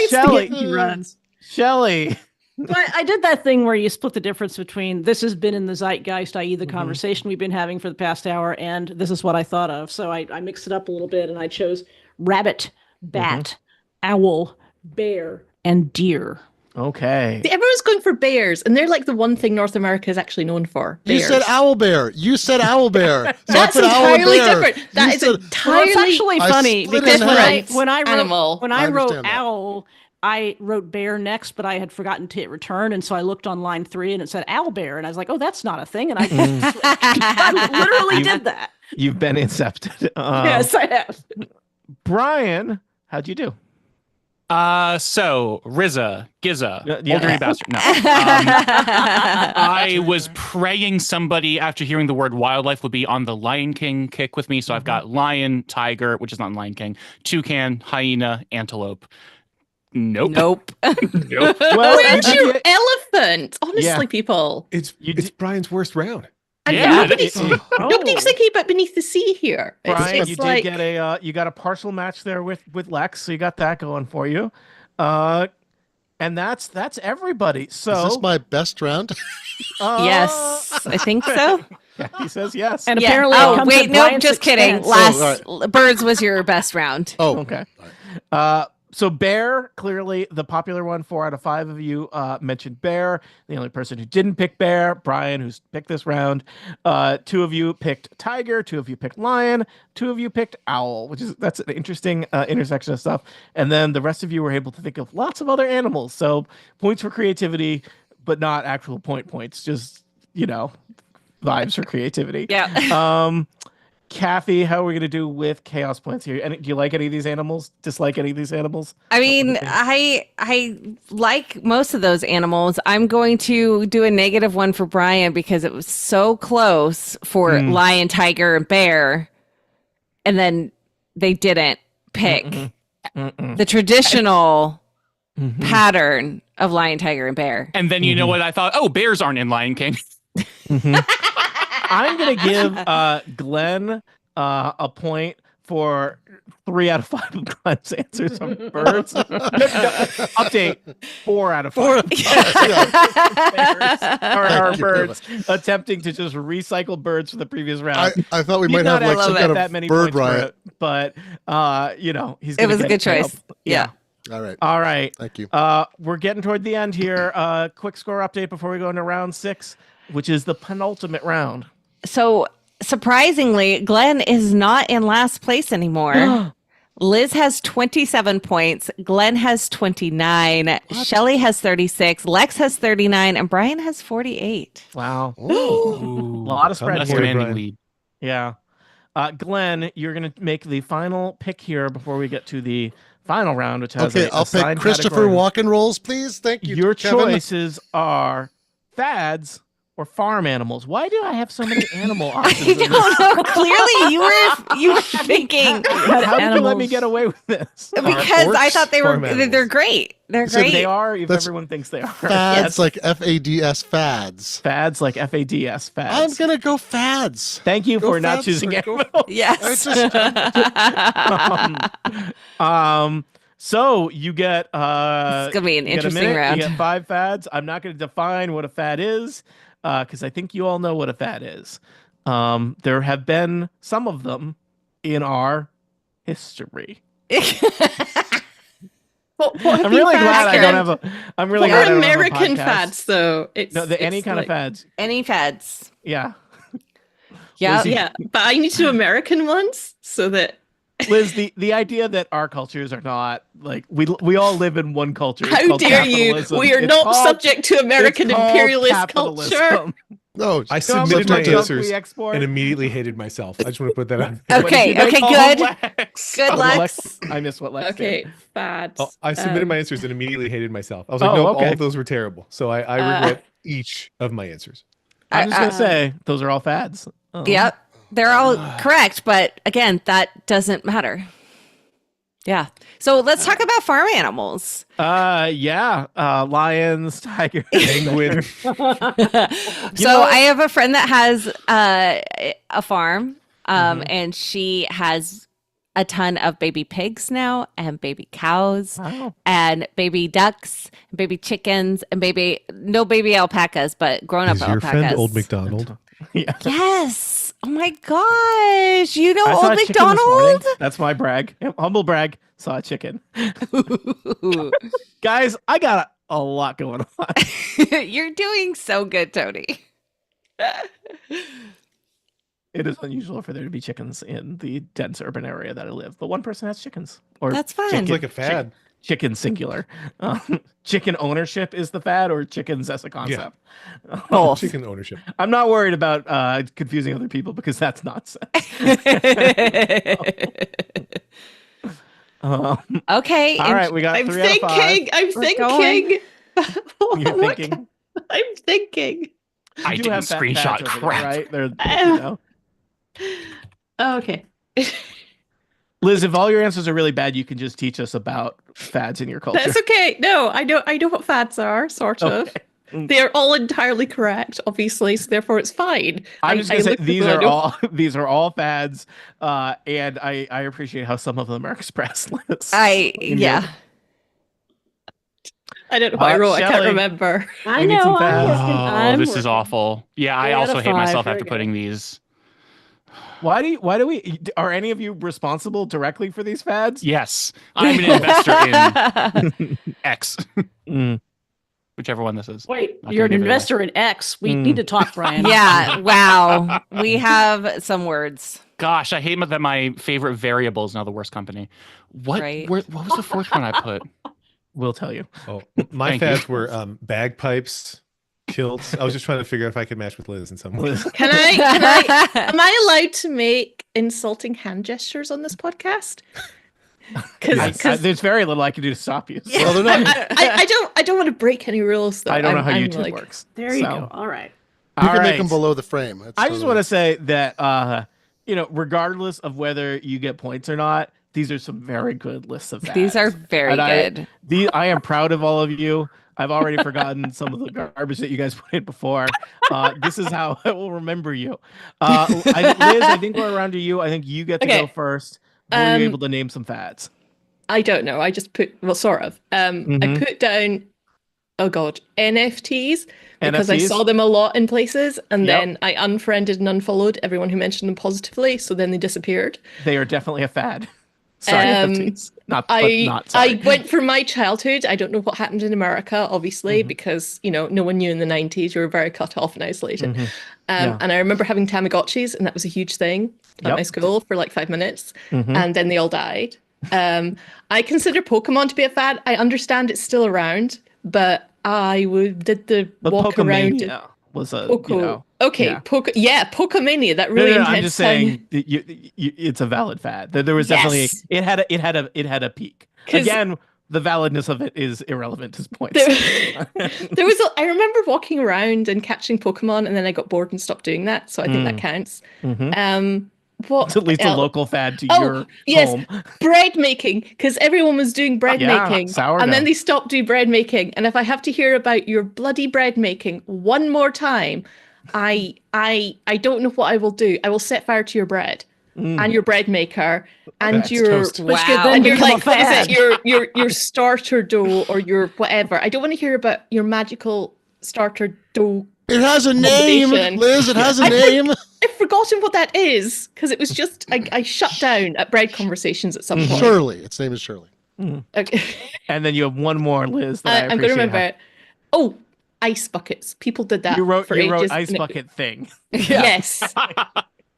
Spaghetti runs. Shelley. But I did that thing where you split the difference between this has been in the zeitgeist, i.e. the conversation we've been having for the past hour, and this is what I thought of. So I mixed it up a little bit, and I chose rabbit, bat, owl, bear, and deer. Okay. See, everyone's going for bears, and they're like the one thing North America is actually known for. You Bears. said owl bear. You said owl bear. So That's I put owl and entirely bear. different. That You is said- Well, entirely it's actually I funny split because in when half. I wrote Animal. when I I wrote understand that. owl, I wrote bear next, but I had forgotten to hit return, and so I looked on line 3 and it said owl bear, and I was like, "Oh, that's not a thing," and I literally did that. You've been incepted. Yes, I have. Brian, how'd you do? So Rizza, Gizza, Yeah. Old Dirty Bastard. No. I was praying somebody after hearing the word wildlife would be on the Lion King kick with me. So I've got lion, tiger, which is not Lion King, toucan, hyena, antelope. Nope. Nope. Nope. Well, Where's you your did- elephant? Honestly, Yeah. people. It's You it's Brian's worst round. And Yeah, nobody's thinking about beneath the sea here. Brian, It's you like, did get you got a partial match there with Lex, so you got that going for you. And that's everybody. So Is this my best round? Yes, I think so. he says yes. And Yeah. apparently, it Oh comes wait, at nope. Brian's Just kidding. expense. Last Oh, birds was your best round. Oh, Okay. So bear, clearly the popular one. 4 out of 5 of you mentioned bear. The only person who didn't pick bear, Brian, who's picked this round. 2 of you picked tiger. 2 of you picked lion. 2 of you picked owl, that's an interesting intersection of stuff. And then the rest of you were able to think of lots of other animals. So points for creativity, but not actual points. Just vibes for creativity. Yeah. Kathy, how are we going to do with chaos points here? And do you like any of these animals? Dislike any of these animals? I mean, I like most of those animals. I'm going to do a -1 for Brian because it was so close for lion, tiger, and bear, and then they didn't pick the traditional pattern of lion, tiger, and bear. And then you know what I thought? Oh, bears aren't in Lion King. I'm going to give Glenn a point for 3 out of 5 of Glenn's answers on birds. Update, 4 out of 5. Are birds attempting to just recycle birds from the previous round. I thought we might have like some kind of bird riot. But, he's It was a good choice. Yeah. All right. Thank you. We're getting toward the end here. Quick score update before we go into round 6, which is the penultimate round. So surprisingly, Glenn is not in last place anymore. Liz has 27 points. Glenn has 29. Shelly has 36. Lex has 39. And Brian has 48. Wow. Ooh, a lot of spread that's here. commanding lead. Yeah. Glenn, you're going to make the final pick here before we get to the final round, which has I'll pick Christopher Walken roles, please. Thank you. Your Kevin. choices are fads or farm animals. Why do I have so many animal options? I don't know. Clearly, you were thinking How did you let me get away with this? because I thought farm they're animals. great. They're So great. they are if That's everyone thinks they are. Fads like FADS fads. Fads like FADS fads. I'm gonna go fads. Thank you Go for not fads, choosing sir. Go- animals. Yes. So you get It's gonna be an you get a interesting minute, round. You get 5 fads. I'm not going to define what a fad is because I think you all know what a fad is. There have been some of them in our history. I'm really glad I don't have a. I'm really glad I don't have a American podcast. fads, though. It's No, any it's kind of like- fads. Any fads? Yeah, Yeah. Lizzie. Yeah, but I need to do American ones so that. Liz, the idea that our cultures are not like we all live in one culture. It's How called dare you? capitalism. We are It's not called- subject to American it's called imperialist culture. capitalism. No, I How submitted much my junk answers we export? and immediately hated myself. I just want to put that out there. What did Okay. you make? Okay. Oh, Good. Lex. Good, Oh, Lex. I missed what Lex Okay, did. fads. Oh, I submitted my answers and immediately hated myself. I was Oh, like, no, okay. all of those were terrible. So I regret each of my answers. I'm just gonna say those are all fads. Yep. They're all correct, but again, that doesn't matter. Yeah. So let's talk about farm animals. Yeah. Lions, tigers, Penguin. So I have a friend that has a farm, and she has a ton of baby pigs now, and baby cows, Wow. and baby ducks, and baby chickens, and no baby alpacas, but grown up Is your alpacas. friend Old McDonald? Yeah. Yes. Oh my gosh. You know I saw Old a chicken this morning. McDonald? That's my brag. Humble brag. Saw a chicken. Guys, I got a lot going on. You're doing so good, Tony. It is unusual for there to be chickens in the dense urban area that I live, but one person has chickens. Or That's fine. Sounds like a fad. chicken singular. Chicken ownership is the fad, or chickens as a concept. Both. Chicken ownership. I'm not worried about confusing other people because that's nonsense. Okay. All right, we got I'm 3 out of 5. thinking. I'm We're going. thinking. You're What thinking. I'm thinking. I You do didn't have screenshot fads over there, crap. right? They're, you know. Okay. Liz, if all your answers are really bad, you can just teach us about fads in your culture. That's okay. No, I know what fads are, sort of. Okay. They're all entirely correct, obviously, so therefore it's fine. I'm just gonna say look at these them, I are know- all these are all fads, and I appreciate how some of them are expressed. Liz. Yeah. I don't know what I wrote. I can't Shelley. remember. I We need some know. fads. Oh, this is awful. Yeah, I 3 out also of hate 5. myself Very after good. putting these. Why do we? Are any of you responsible directly for these fads? Yes, I'm an investor in X, Mm. whichever one this is. Wait, Not you're gonna an give it away. investor in X. We need to talk, Brian. Yeah. Wow. We have some words. Gosh, I hate that my favorite variable is now the worst company. What? Right. What was the fourth one I put? We'll tell you. Oh, my Thank you. fads were bagpipes, kilts. I was just trying to figure out if I could match with Liz in some way. Can I am I allowed to make insulting hand gestures on this podcast? Because There's very little I can do to stop you. So Well, they're not. I don't want to break any rules though. I don't know how I'm YouTube like, works. There you So, go. All right. You all can make right. them below the frame. That's I just totally- want to say that regardless of whether you get points or not, these are some very good lists of fads. These are very And good. I am proud of all of you. I've already forgotten some of the garbage that you guys put in before. This is how I will remember you. Liz, I think we're around to you. I think you get to go first. Were you able to name some fads? I don't know. I just put sort of. I put down NFTs because I NFTs? saw them a lot in places, and Yep. then I unfriended and unfollowed everyone who mentioned them positively. So then they disappeared. They are definitely a fad. Sorry, NFTs. Not I sorry. went from my childhood. I don't know what happened in America, obviously, because no one knew in the 90s. You were very cut off and isolated. Yeah. And I remember having Tamagotchis, and that was a huge thing at Yep. my school for like 5 minutes, and then they all died. I consider Pokemon to be a fad. I understand it's still around, but I did the But walk around. Pokemania was a Poco. yeah. Pokemania. That really No, intense I'm just time. saying it's a valid fad. There was definitely Yes. it had a peak. 'Cause- Again, the validness of it is irrelevant to points. There was I remember walking around and catching Pokemon, and then I got bored and stopped doing that. So I think that counts. What It's at least a else? local fad to Oh, your yes. home. Bread making, because everyone was doing bread Yeah, making, sourdough. and then they stopped doing bread making. And if I have to hear about your bloody bread making one more time, I don't know what I will do. I will set fire to your bread and your bread maker and That's your toast. Which could Wow. then and your become a like what is fad. it your starter dough or your whatever. I don't want to hear about your magical starter dough. It has a name, Combination. Liz. It has a name. I've forgotten what that is because it was just I shut down at bread conversations at some point. Shirley. Its name is Shirley. Okay. And then you have one more, Liz. That I'm going to remember it. Oh, ice buckets. People did that. You wrote for ages, ice and it- bucket thing. Yes,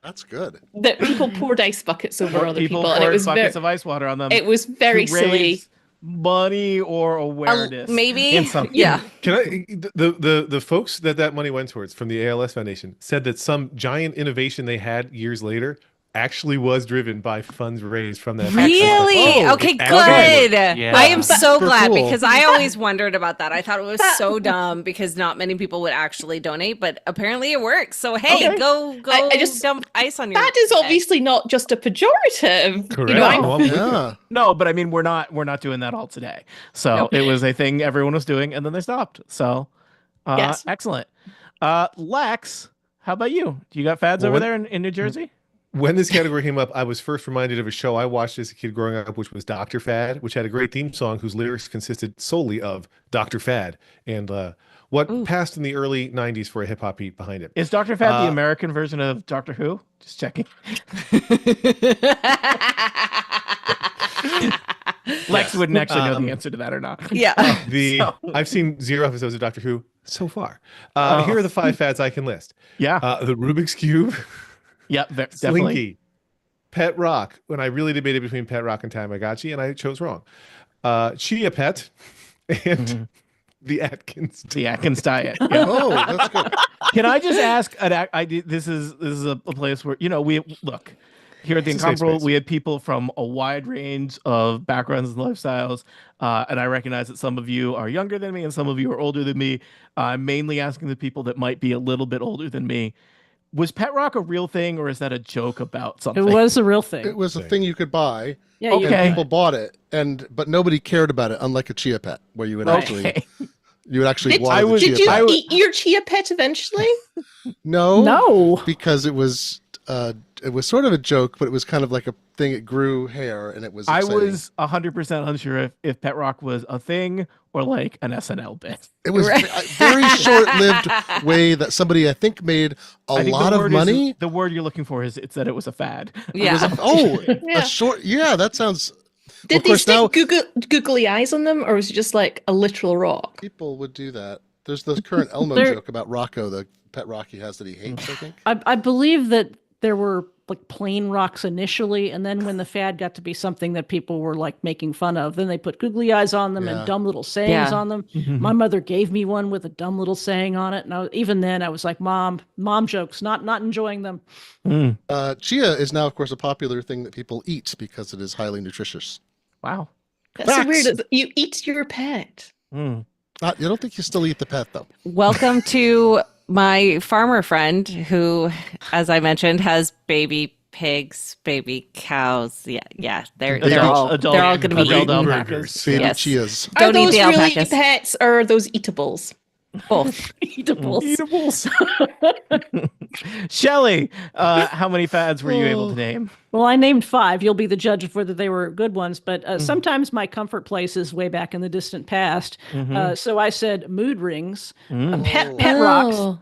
That's good. that people poured ice buckets over other people, and it poured was buckets very, of ice water on them. it was very to silly. raise money or awareness. Maybe. in some- Yeah. Can I the folks that money went towards from the ALS Foundation said that some giant innovation they had years later actually was driven by funds raised from that. Really? Oh, okay, good. excellent. Yeah. I am so Super glad cool. because I always wondered about that. I thought it was so dumb because not many people would actually donate, but apparently it works. So hey, Okay. go I just- dump ice on your That is head. obviously not just a pejorative. Correct. You know, No, I'm with you. Yeah. No, but I mean we're not doing that all today. So it was a thing everyone was doing, and then they stopped. So Yes. excellent. Lex, how about you? Do you got fads Well, over what- there in New Jersey? When this category came up, I was first reminded of a show I watched as a kid growing up, which was Dr. Fad, which had a great theme song whose lyrics consisted solely of Dr. Fad and what passed in the early 90s for a hip hop beat behind it. Is Dr. Fad the American version of Doctor Who? Just checking. Lex wouldn't actually know the answer to that or not. Yeah. I've seen 0 episodes of Doctor Who so far. Oh. Here are the 5 fads I can list. Yeah. The Rubik's Cube, Yeah, definitely. Slinky, Pet Rock. When I really debated between Pet Rock and Tamagotchi, and I chose wrong. Chia Pet and the Atkins. The Atkins diet. Yeah. Oh, that's good. Can I just ask? This is a place where we look here at the It's a safe Incomparable. space. We had people from a wide range of backgrounds and lifestyles, and I recognize that some of you are younger than me and some of you are older than me. I'm mainly asking the people that might be a little bit older than me. Was Pet Rock a real thing, or is that a joke about something? It was a real thing. It was a thing you could buy, Yeah, you Okay. and people bought it, but nobody cared about it, unlike a Chia Pet, where you would actually Okay. water I the was- Chia Did you Pet. eat your chia pet eventually? No, No. because it was it was sort of a joke, but it was kind of like a thing. It grew hair, and it was. I Exciting. was 100% unsure if Pet Rock was a thing or like an SNL bit. It was a very short-lived way that somebody I think made I think lot the of word money. The word you're looking for is it's that it was a fad. Yeah. A short. Yeah, that sounds. Did of they course, stick now googly eyes on them, or was it just like a literal rock? people would do that. There's the current Elmo There- joke about Rocco, the pet rock he has that he hates. I think. I believe that there were like plain rocks initially, and then when the fad got to be something that people were like making fun of, then they put googly eyes on them Yeah. and dumb little sayings Yeah. on them. My mother gave me one with a dumb little saying on it, and even then I was like, mom jokes, not enjoying them. Chia is now, of course, a popular thing that people eat because it is highly nutritious. Wow. That's so Facts. weird. You eat your pet. Mm. I don't think you still eat the pet though. Welcome to my farmer friend who, as I mentioned, has baby pigs, baby cows. Yeah, they're all going to be adult eaten. alpacas. Baby Yes. Chias. Are Don't eat those the really alpacas. pets, or are those eatables? Both. Eatables. Eatables. Shelley, how many fads were you able to name? Well, I named 5. You'll be the judge of whether they were good ones, but sometimes my comfort place is way back in the distant past. So I said mood rings, pet rocks,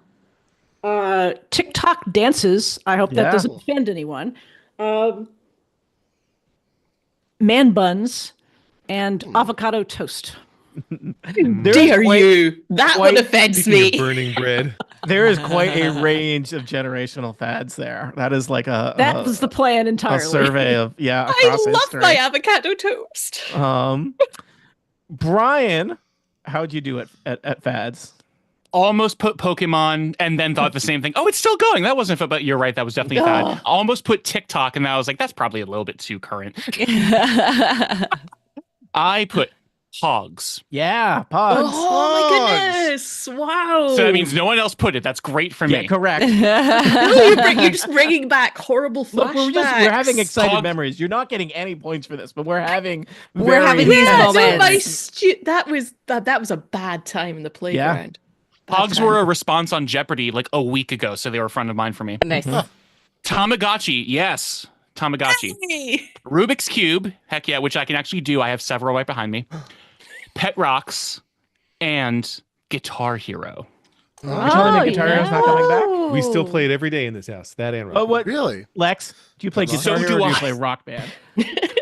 TikTok dances. I hope Yeah. that doesn't offend anyone. Man buns and avocado toast. There's Dare quite- you? That quite- one offends Speaking me. of burning bread, There is quite a range of generational fads there. That is like That was the plan a entirely. survey of I across love history. my avocado toast. Brian, how'd you do at fads? Almost put Pokemon and then thought the same thing. Oh, it's still going. That wasn't, but you're right. That was definitely a fad. Almost put TikTok, and then I was like, that's probably a little bit too current. I put Hogs. Yeah, pods. Oh my goodness! Wow. So that means no one else put it. That's great for Yeah, me. correct. You're just bringing back horrible flashbacks. Look, we're having excited Hog- memories. You're not getting any points for this, but we're having We're having very these Yeah, intense no, moments. that was a bad time in the playground. Bad Hogs time. were a response on Jeopardy like a week ago, so they were a friend of mine for me. Nice. Tamagotchi, yes. Tamagotchi. Hey! Rubik's Cube, heck yeah, which I can actually do. I have several right behind me. Pet Rocks and Guitar Hero. You're telling me Guitar Hero's not coming back? we still play it every day in this house. That and rock. Oh, what? Really? Lex, do you play Guitar So Hero do or do you I. play Rock Band?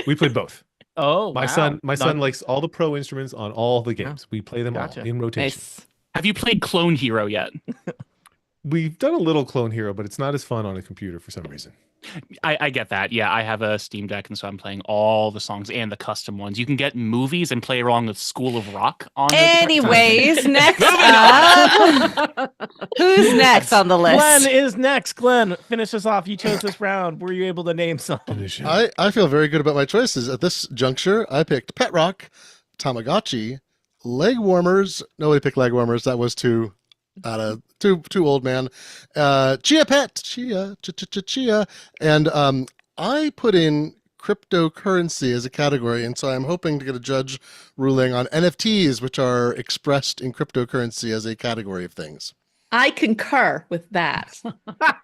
We play both. Oh, My wow. son likes all the pro instruments on all the games. We play them Gotcha. all in rotation. Nice. Have you played Clone Hero yet? We've done a little Clone Hero, but it's not as fun on a computer for some reason. I get that. Yeah, I have a Steam Deck, and so I'm playing all the songs and the custom ones. You can get movies and play along with School of Rock on the Guitar- Anyways, next up. Who's next on the Glenn list? is next. Glenn, finish us off. You chose this round. Were you able to name some? I feel very good about my choices. At this juncture, I picked Pet Rock, Tamagotchi, Leg Warmers. Nobody picked Leg Warmers. That was too old, man. Chia Pet, Chia. And I put in cryptocurrency as a category, and so I'm hoping to get a judge ruling on NFTs, which are expressed in cryptocurrency as a category of things. I concur with that.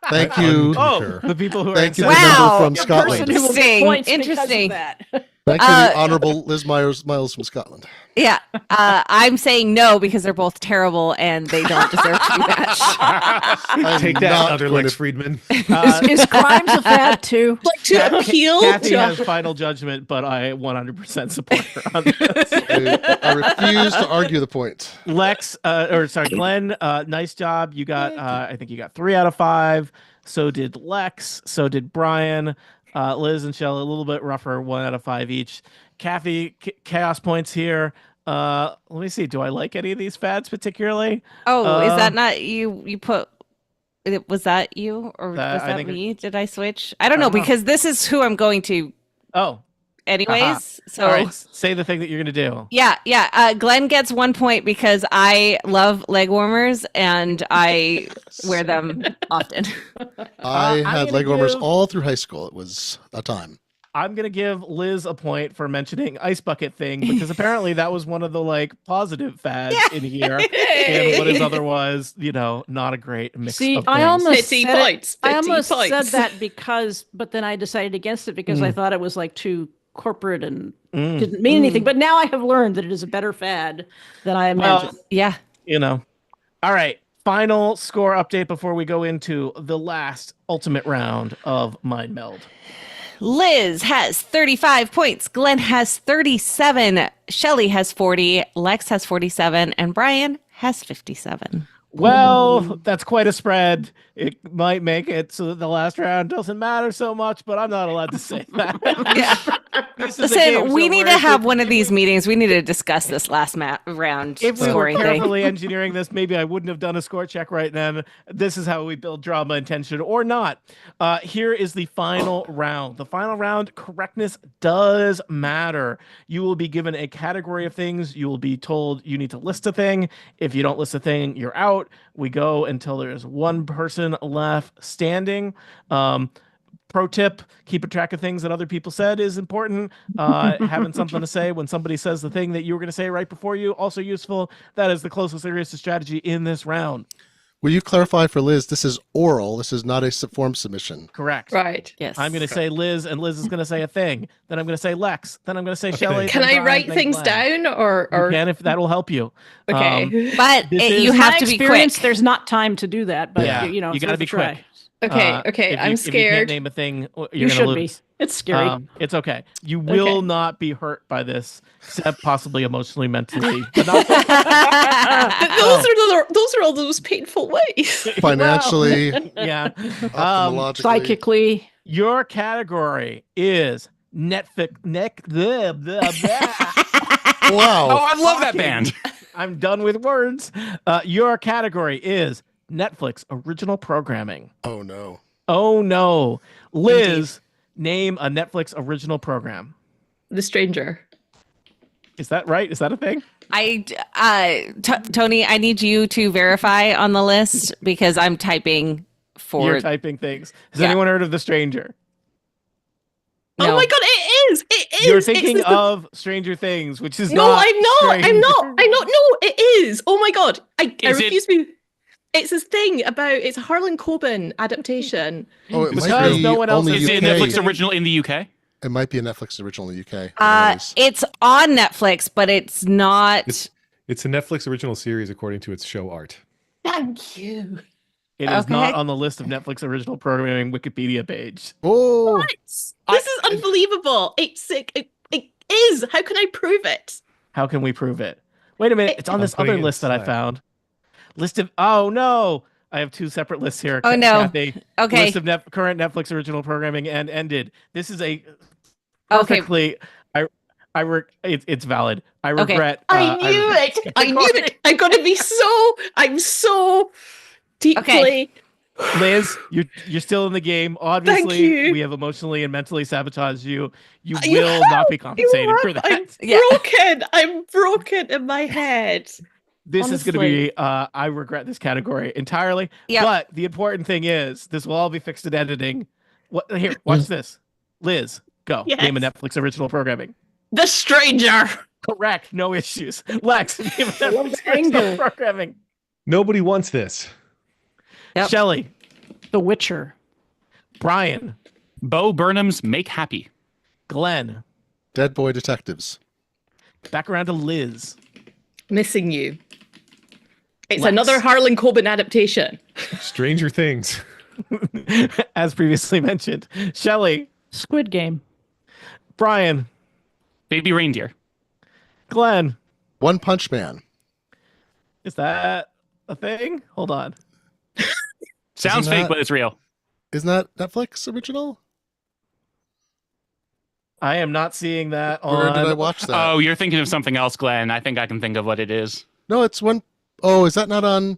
Thank you. Oh, the people who are Thank you, the excited. Wow. member from Person Scotland. who will get Interesting, points because of interesting. that. Thank you, the Honorable Liz Miles from Scotland. Yeah, I'm saying no because they're both terrible and they don't deserve to be matched. I'm Take that, not other going Lex to- Friedman. Is crimes a fad too? Like to appeal Kathy to has final judgment, but I 100% support her on this. I refuse to argue the point. Glenn, nice job. You got, I think you got 3 out of 5. So did Lex. So did Brian. Liz and Shell, a little bit rougher, 1 out of 5 each. Kathy, chaos points here. Let me see. Do I like any of these fads particularly? Oh, is that not you? You put. Was that you or was I that think me? Did I switch? I don't know I don't know. because this is who I'm going to Oh, anyways. So all right. Say the thing that you're going to do. yeah. Glenn gets 1 point because I love leg warmers and I wear them often. I I'm had gonna leg warmers give- all through high school. It was a time. I'm gonna give Liz a point for mentioning ice bucket thing because apparently that was one of the like positive fads in here, and what is otherwise, not a great mix See, of I things. almost 50 said points, it. I 50 almost said points. that but then I decided against it because I thought it was like too corporate and Mm. didn't mean anything. But now I have learned that it is a better fad than I imagined. Well, Yeah. All right. Final score update before we go into the last ultimate round of Mind Meld. Liz has 35 points. Glenn has 37. Shelly has 40. Lex has 47. And Brian has 57. Well, that's quite a spread. It might make it so that the last round doesn't matter so much, but I'm not allowed to say that. This is a game Listen, we show need where to if have we- one of these meetings. We need to discuss this last round If we were scoring thing. carefully engineering this, maybe I wouldn't have done a score check right then. This is how we build drama and tension, or not. Here is the final round. The final round, correctness does matter. You will be given a category of things. You will be told you need to list a thing. If you don't list a thing, you're out. We go until there's one person left standing. Pro tip, keeping track of things that other people said is important. Having something to say when somebody says the thing that you were going to say right before you, also useful. That is the closest there is to strategy in this round. Will you clarify for Liz, this is oral. This is not a form submission. Correct. Right. Yes. I'm going to say Liz, and Liz is going to say a thing. Then I'm going to say Lex. Then I'm going to say Shelly. Can then I Brian, write then things Glenn. down or You can if that'll help you. okay. But This you is- have My to be experience, quick. there's not time to do that, but Yeah, you you got to gotta be quick. okay, If you- I'm If you can't scared. name a thing, you're You going should to be. lose. It's scary. It's okay. You will Okay. not be hurt by this, except possibly emotionally, mentally, but not. Those are all those painful ways. Financially, Yeah. ophthalmologically. Psychically. Your category is Netflix. Wow. Oh, I love that band. I'm done with words. Your category is Netflix original programming. Oh, no. Oh no, Liz, name a Netflix original program. The Stranger. Is that right? Is that a thing? Tony, I need you to verify on the list because I'm typing for. You're typing things. Has Yeah. anyone heard of The Stranger? No. Oh my god, it is! It is! You're It's thinking the- of Stranger Things, which is No, not. I'm not. I'm not. Stranger. I'm not. No, it is. Oh my god. I Is it- refuse to be. It's this thing about it's a Harlan Coben adaptation. Oh, it Because might be no one else only is Is in it UK. Netflix original in the UK? It might be a Netflix original in the UK. Who knows? It's on Netflix, but it's not. It's a Netflix original series according to its show art. Thank you. It is Okay. not on the list of Netflix original programming Wikipedia page. Oh, This is unbelievable. It's it is. How can I prove it? How can we prove it? Wait a minute. It's on I'm this putting other it list that I aside. found. List of. Oh no. I have two separate lists here. Oh, no. Kathy. Okay. List of current Netflix original programming and ended. This is a Okay. perfectly. It's valid. I Okay. regret. I knew it. I knew it. I'm gonna be so. I'm so deeply. Liz, you're still in the game. Obviously, you. we have emotionally and mentally sabotaged you. You You will not be compensated for that. I'm Yeah. broken. I'm broken in my head. This is going to honestly. be. I regret this category entirely. Yep. But the important thing is, this will all be fixed in editing. What? Here, watch this. Liz, go. Yes. Name a Netflix original programming. The Stranger. Correct. No issues. Lex, name a Netflix anger. original programming. Nobody wants this. Yep. Shelly, The Witcher. Brian, Bo Burnham's Make Happy. Glenn. Dead Boy Detectives. Back around to Liz. Missing You. It's Lex. another Harlan Coben adaptation. Stranger Things. As previously mentioned. Shelly, Squid Game. Brian, Baby Reindeer. Glenn. One Punch Man. Is that a thing? Hold on. Sounds Isn't fake, that- but it's real. Isn't that Netflix original? I am not seeing that Where on. did I watch that? Oh, you're thinking of something else, Glenn. I think I can think of what it is. No, it's one oh is that not on?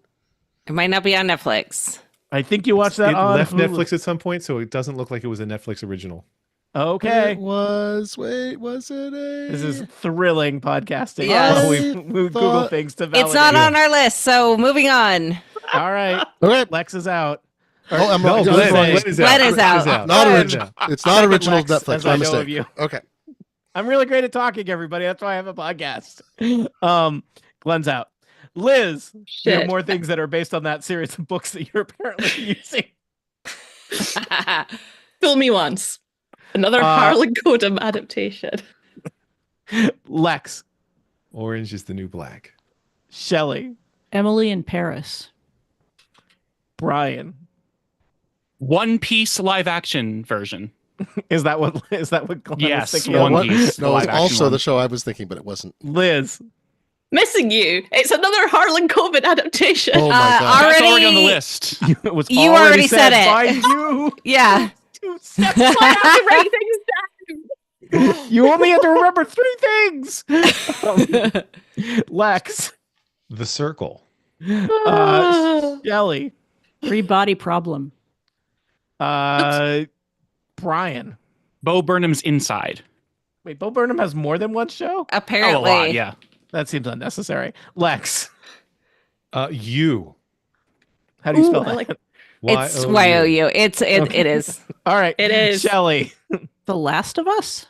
It might not be on Netflix. I think you watched that It on left Hulu. Netflix at some point, so it doesn't look like it was a Netflix original. Okay. It was. Wait, was it a? This is thrilling podcasting. Yes. We Google things to validate. It's not on our list, so moving on. All right. Okay. Lex is out. Oh, I'm No, wrong. Glenn, Glenn Glenn is Glenn out. is out. Not Glenn. original. It's not Second original Lex, Netflix. as My I know of mistake. you. Okay. I'm really great at talking, everybody. That's why I have a podcast. Glenn's out. Liz, you have Shit. more things that are based on that series of books that you're apparently using. Fool me once. Another Harlan Kodum adaptation. Lex, Orange is the new black. Shelley, Emily in Paris. Brian. One Piece live action version. Is that what Glenn Yes, was thinking? Yeah, One of? what- Piece. the No, it's live action also one. the show I was thinking, but it wasn't. Liz. Missing You. It's another Harlan Coben adaptation. Oh my god. That's already on the Already- list. It was You already said it. by you. Yeah. That's why I have to write things down. You only had to remember 3 things. Lex, The Circle. Shelley, Three Body Problem. Brian. Bo Burnham's Inside. Wait, Bo Burnham has more than one show? Apparently. Oh, a lot, yeah. That seems unnecessary. Lex, You. how do you spell I that? like- It's YOU. It is. All right. It is. Shelley. The Last of Us?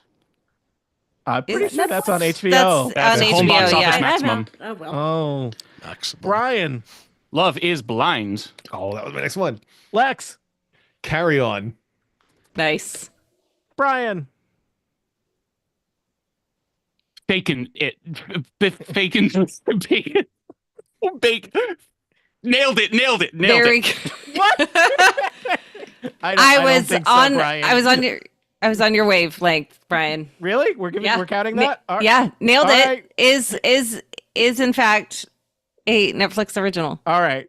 I'm pretty Is sure that- that's on HBO. That's on home box HBO, office yeah. maximum. Oh, well. Oh, Maximum. Brian. Love is Blind. Oh, that was my next one. Lex. Carry On. Nice. Brian. Bacon. Bacon. Bacon. Bacon. Nailed it. Very What? I don't was think so, on Brian. I was on your wavelength, Brian. Really? We're counting that? All right. Yeah, nailed All it. right. Is in fact a Netflix original. All right.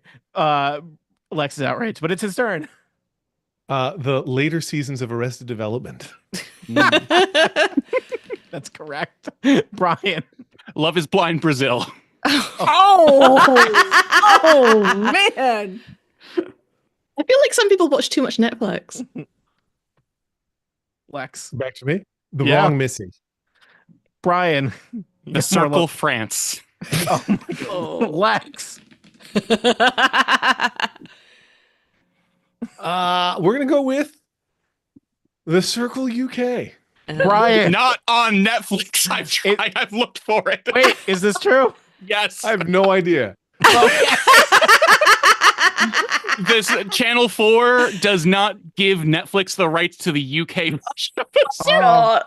Lex is outraged, but it's his turn. The later seasons of Arrested Development. That's correct. Brian. Love is Blind Brazil. Oh, man. I feel like some people watch too much Netflix. Lex. Back to me. The Yeah. Wrong Missy. Brian. The Circle, France. Oh my God. Lex. We're gonna go with The Circle UK. Brian. Not on Netflix. I've tried. I've looked for it. Wait, is this true? Yes. I have no idea. This Channel 4 does not give Netflix the rights to the UK version of it. I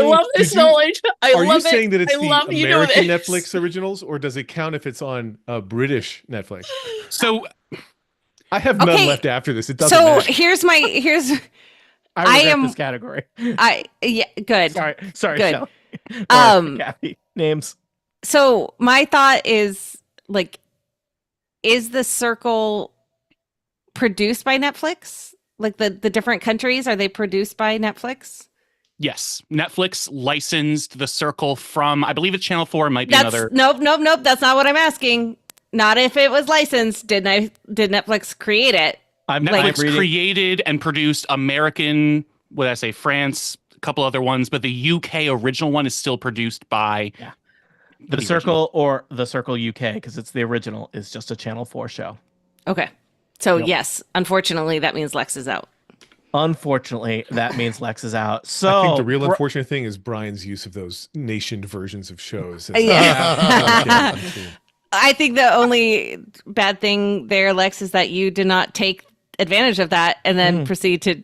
love this Did you- knowledge. I Are love you saying that it's I the love you know American this. Netflix originals, or does it count if it's on British Netflix? So I have none Okay, left after this. It doesn't So matter. here's I regret am- this category. good. Sorry, Good. Shelley. Kathy. Names. So my thought is like, is the Circle produced by Netflix? Like the different countries, are they produced by Netflix? yes, Netflix licensed The Circle from, I believe it's Channel 4. It might be That's another. nope. That's not what I'm asking. Not if it was licensed. Did Netflix create it? I'm Netflix reading. created and produced American, what did I say, France, a couple other ones, but the UK original one is still produced by The Circle or The Circle UK, because it's the original, is just a Channel 4 show. Okay. So Yep. yes, unfortunately, that means Lex is out. Unfortunately, that means Lex is out. So I think the real Bri- unfortunate thing is Brian's use of those nationed versions of shows. Yeah. I think the only bad thing there, Lex, is that you did not take advantage of that and then proceed to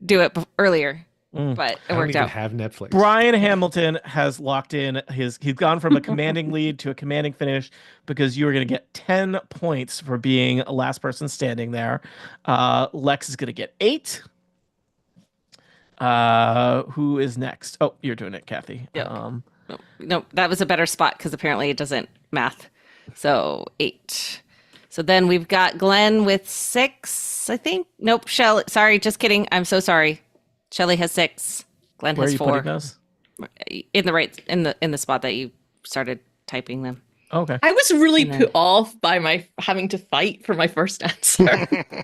do it earlier. But it I don't worked even out. have Netflix. Brian Hamilton has locked in he's gone from a commanding lead to a commanding finish because you are going to get 10 points for being a last person standing there. Lex is going to get 8. Who is next? Oh, you're doing it, Kathy. Yeah. No, that was a better spot because apparently it doesn't math. So 8. So then we've got Glenn with 6, I think. Nope, Shelley. Sorry, just kidding. I'm so sorry. Shelley has 6. Glenn Where are has you 4. putting those? In the spot that you started typing them. Okay. I was really And then- put off by my having to fight for my first answer.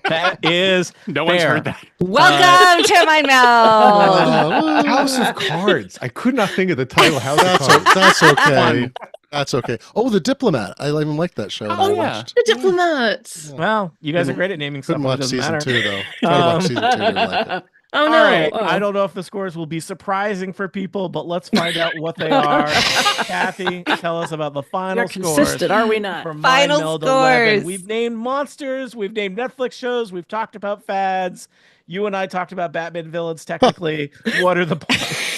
That is No one's fair. heard that. Welcome to my Meld. House of Cards. I could not think of the title House of Cards. That's okay. That's okay. Oh, The Diplomat. I even like that show. Oh, I yeah. watched. The Diplomats. Well, you guys are great at naming stuff. Couldn't When it watch doesn't season matter. 2 though. Tried to watch season 2. Didn't like it. Oh All no! right. Oh. I don't know if the scores will be surprising for people, but let's find out what they are. Kathy, tell us about the final You're scores. consistent, are we not? For Mind Final Meld 11. scores. We've named monsters. We've named Netflix shows. We've talked about fads. You and I talked about Batman villains. Technically, what are the points?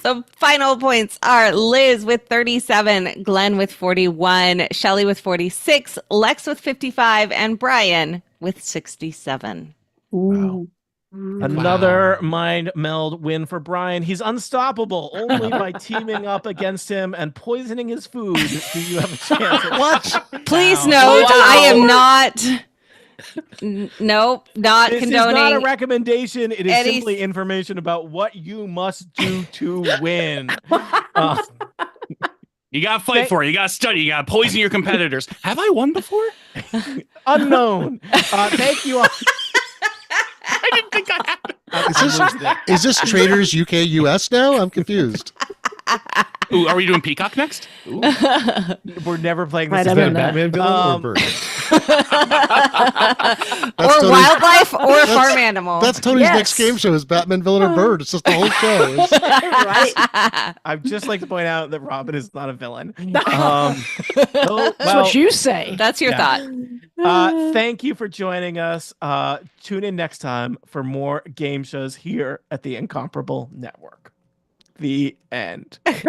So final points are Liz with 37, Glenn with 41, Shelly with 46, Lex with 55, and Brian with 67. Ooh. Another Mind Meld win for Brian. He's unstoppable only by teaming up against him and poisoning his food. Do you have a chance? What? Please Wow. note, I am not. Nope, not This condoning. is not a recommendation. It is any- simply information about what you must do to win. You gotta fight for it. You gotta study. You gotta poison your competitors. Have I won before? Unknown. Thank you all. I didn't think I had. Is this Traders UK US now? I'm confused. Ooh, are we doing Peacock next? Ooh. We're never playing Right, this I Is that a again. don't know. Batman villain or a bird? That's or Tony's- wildlife or farm animal. That's Tony's Yes. next game show is Batman, Villain, or Bird. It's just the whole show. It's- Right? I'd just like to point out that Robin is not a villain. That's Well, what you say. That's your Yeah. thought. thank you for joining us. Tune in next time for more game shows here at the Incomparable Network. The end. Thank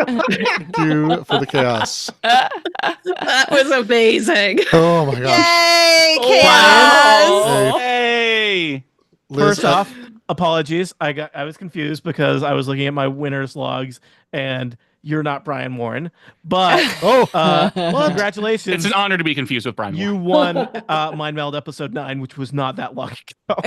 you for the chaos. That was amazing. Oh my gosh. Yay, Oh, chaos! wow. Hey. Liz, First off, apologies. I was confused because I was looking at my winners logs and you're not Brian Warren. But oh, congratulations. It's an honor to be confused with Brian. You Moore. won Mind Meld episode 9, which was not that long ago.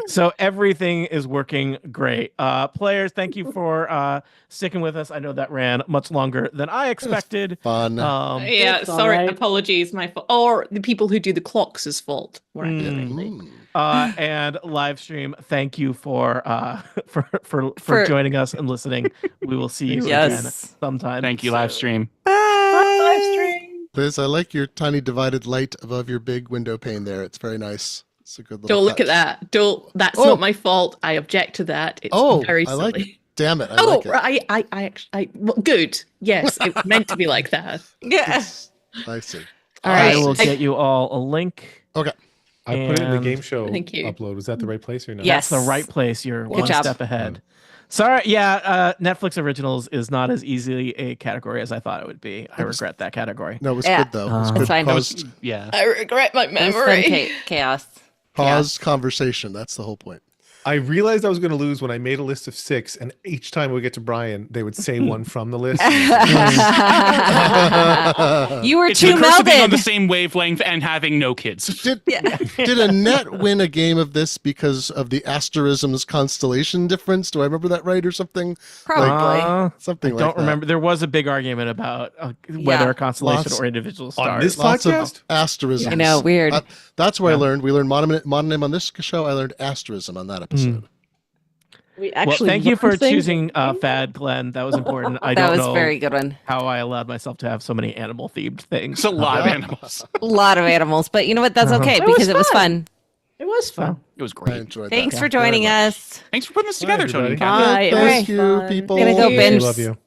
So everything is working great. Players, thank you for sticking with us. I know that ran much longer than I expected. fun. Yeah, It's all sorry. right. Apologies, my fault. Or the people who do the clocks' fault. We're Mm. actually. And live stream, thank you for For- joining us and listening. We will see you Yes. again sometime. Thank you, live stream. Live stream. Liz, I like your tiny divided light above your big window pane there. It's very nice. It's a good little Don't look at touch. that. Don't. That's Oh. not my fault. I object to that. It's Oh, very I silly. like it. Damn it. I Oh, like it. right. I actually. Well, good. Yes, it's meant to be like that. Yeah. I see. All I right. will get you all a link. Okay. I put it in the And- game show Thank you. upload. Was that the right place or no? Yes. That's the right place. You're Good one job. step ahead. Sorry, yeah, Netflix originals is not as easily a category as I thought it would be. I regret that category. No, it was Yeah. good though. It was It's good. fine. Paused, Yeah. I regret my It was fun memory. chaos. paused conversation. That's the whole point. I realized I was going to lose when I made a list of 6, and each time we get to Brian, they would say one from the list. You were It's too the curse of being on the melded. same wavelength and having no kids. Did Annette win a game of this because of the asterisms constellation difference? Do I remember that right or something? Probably. Something I like don't that. remember. There was a big argument about whether Yeah. a constellation Lots- or individual On stars. this Lots podcast? of asterisms. I know, weird. That's where I learned. We learned mononym on this show. I learned asterism on that episode. We Well, actually thank you for learned things. choosing Fad, Glenn. That was important. I That don't was know very good one. how I allowed myself to have so many animal themed things. It's a lot of animals. A lot of animals, but you know what? That's okay It was because it was fun. It was fun. It was I great. enjoyed Thanks that. for joining very much. us. Thanks for putting this together, Tony and everybody. Kathy. Bye. It Thank was you, fun. people. Gonna go Thank you. binge We love you.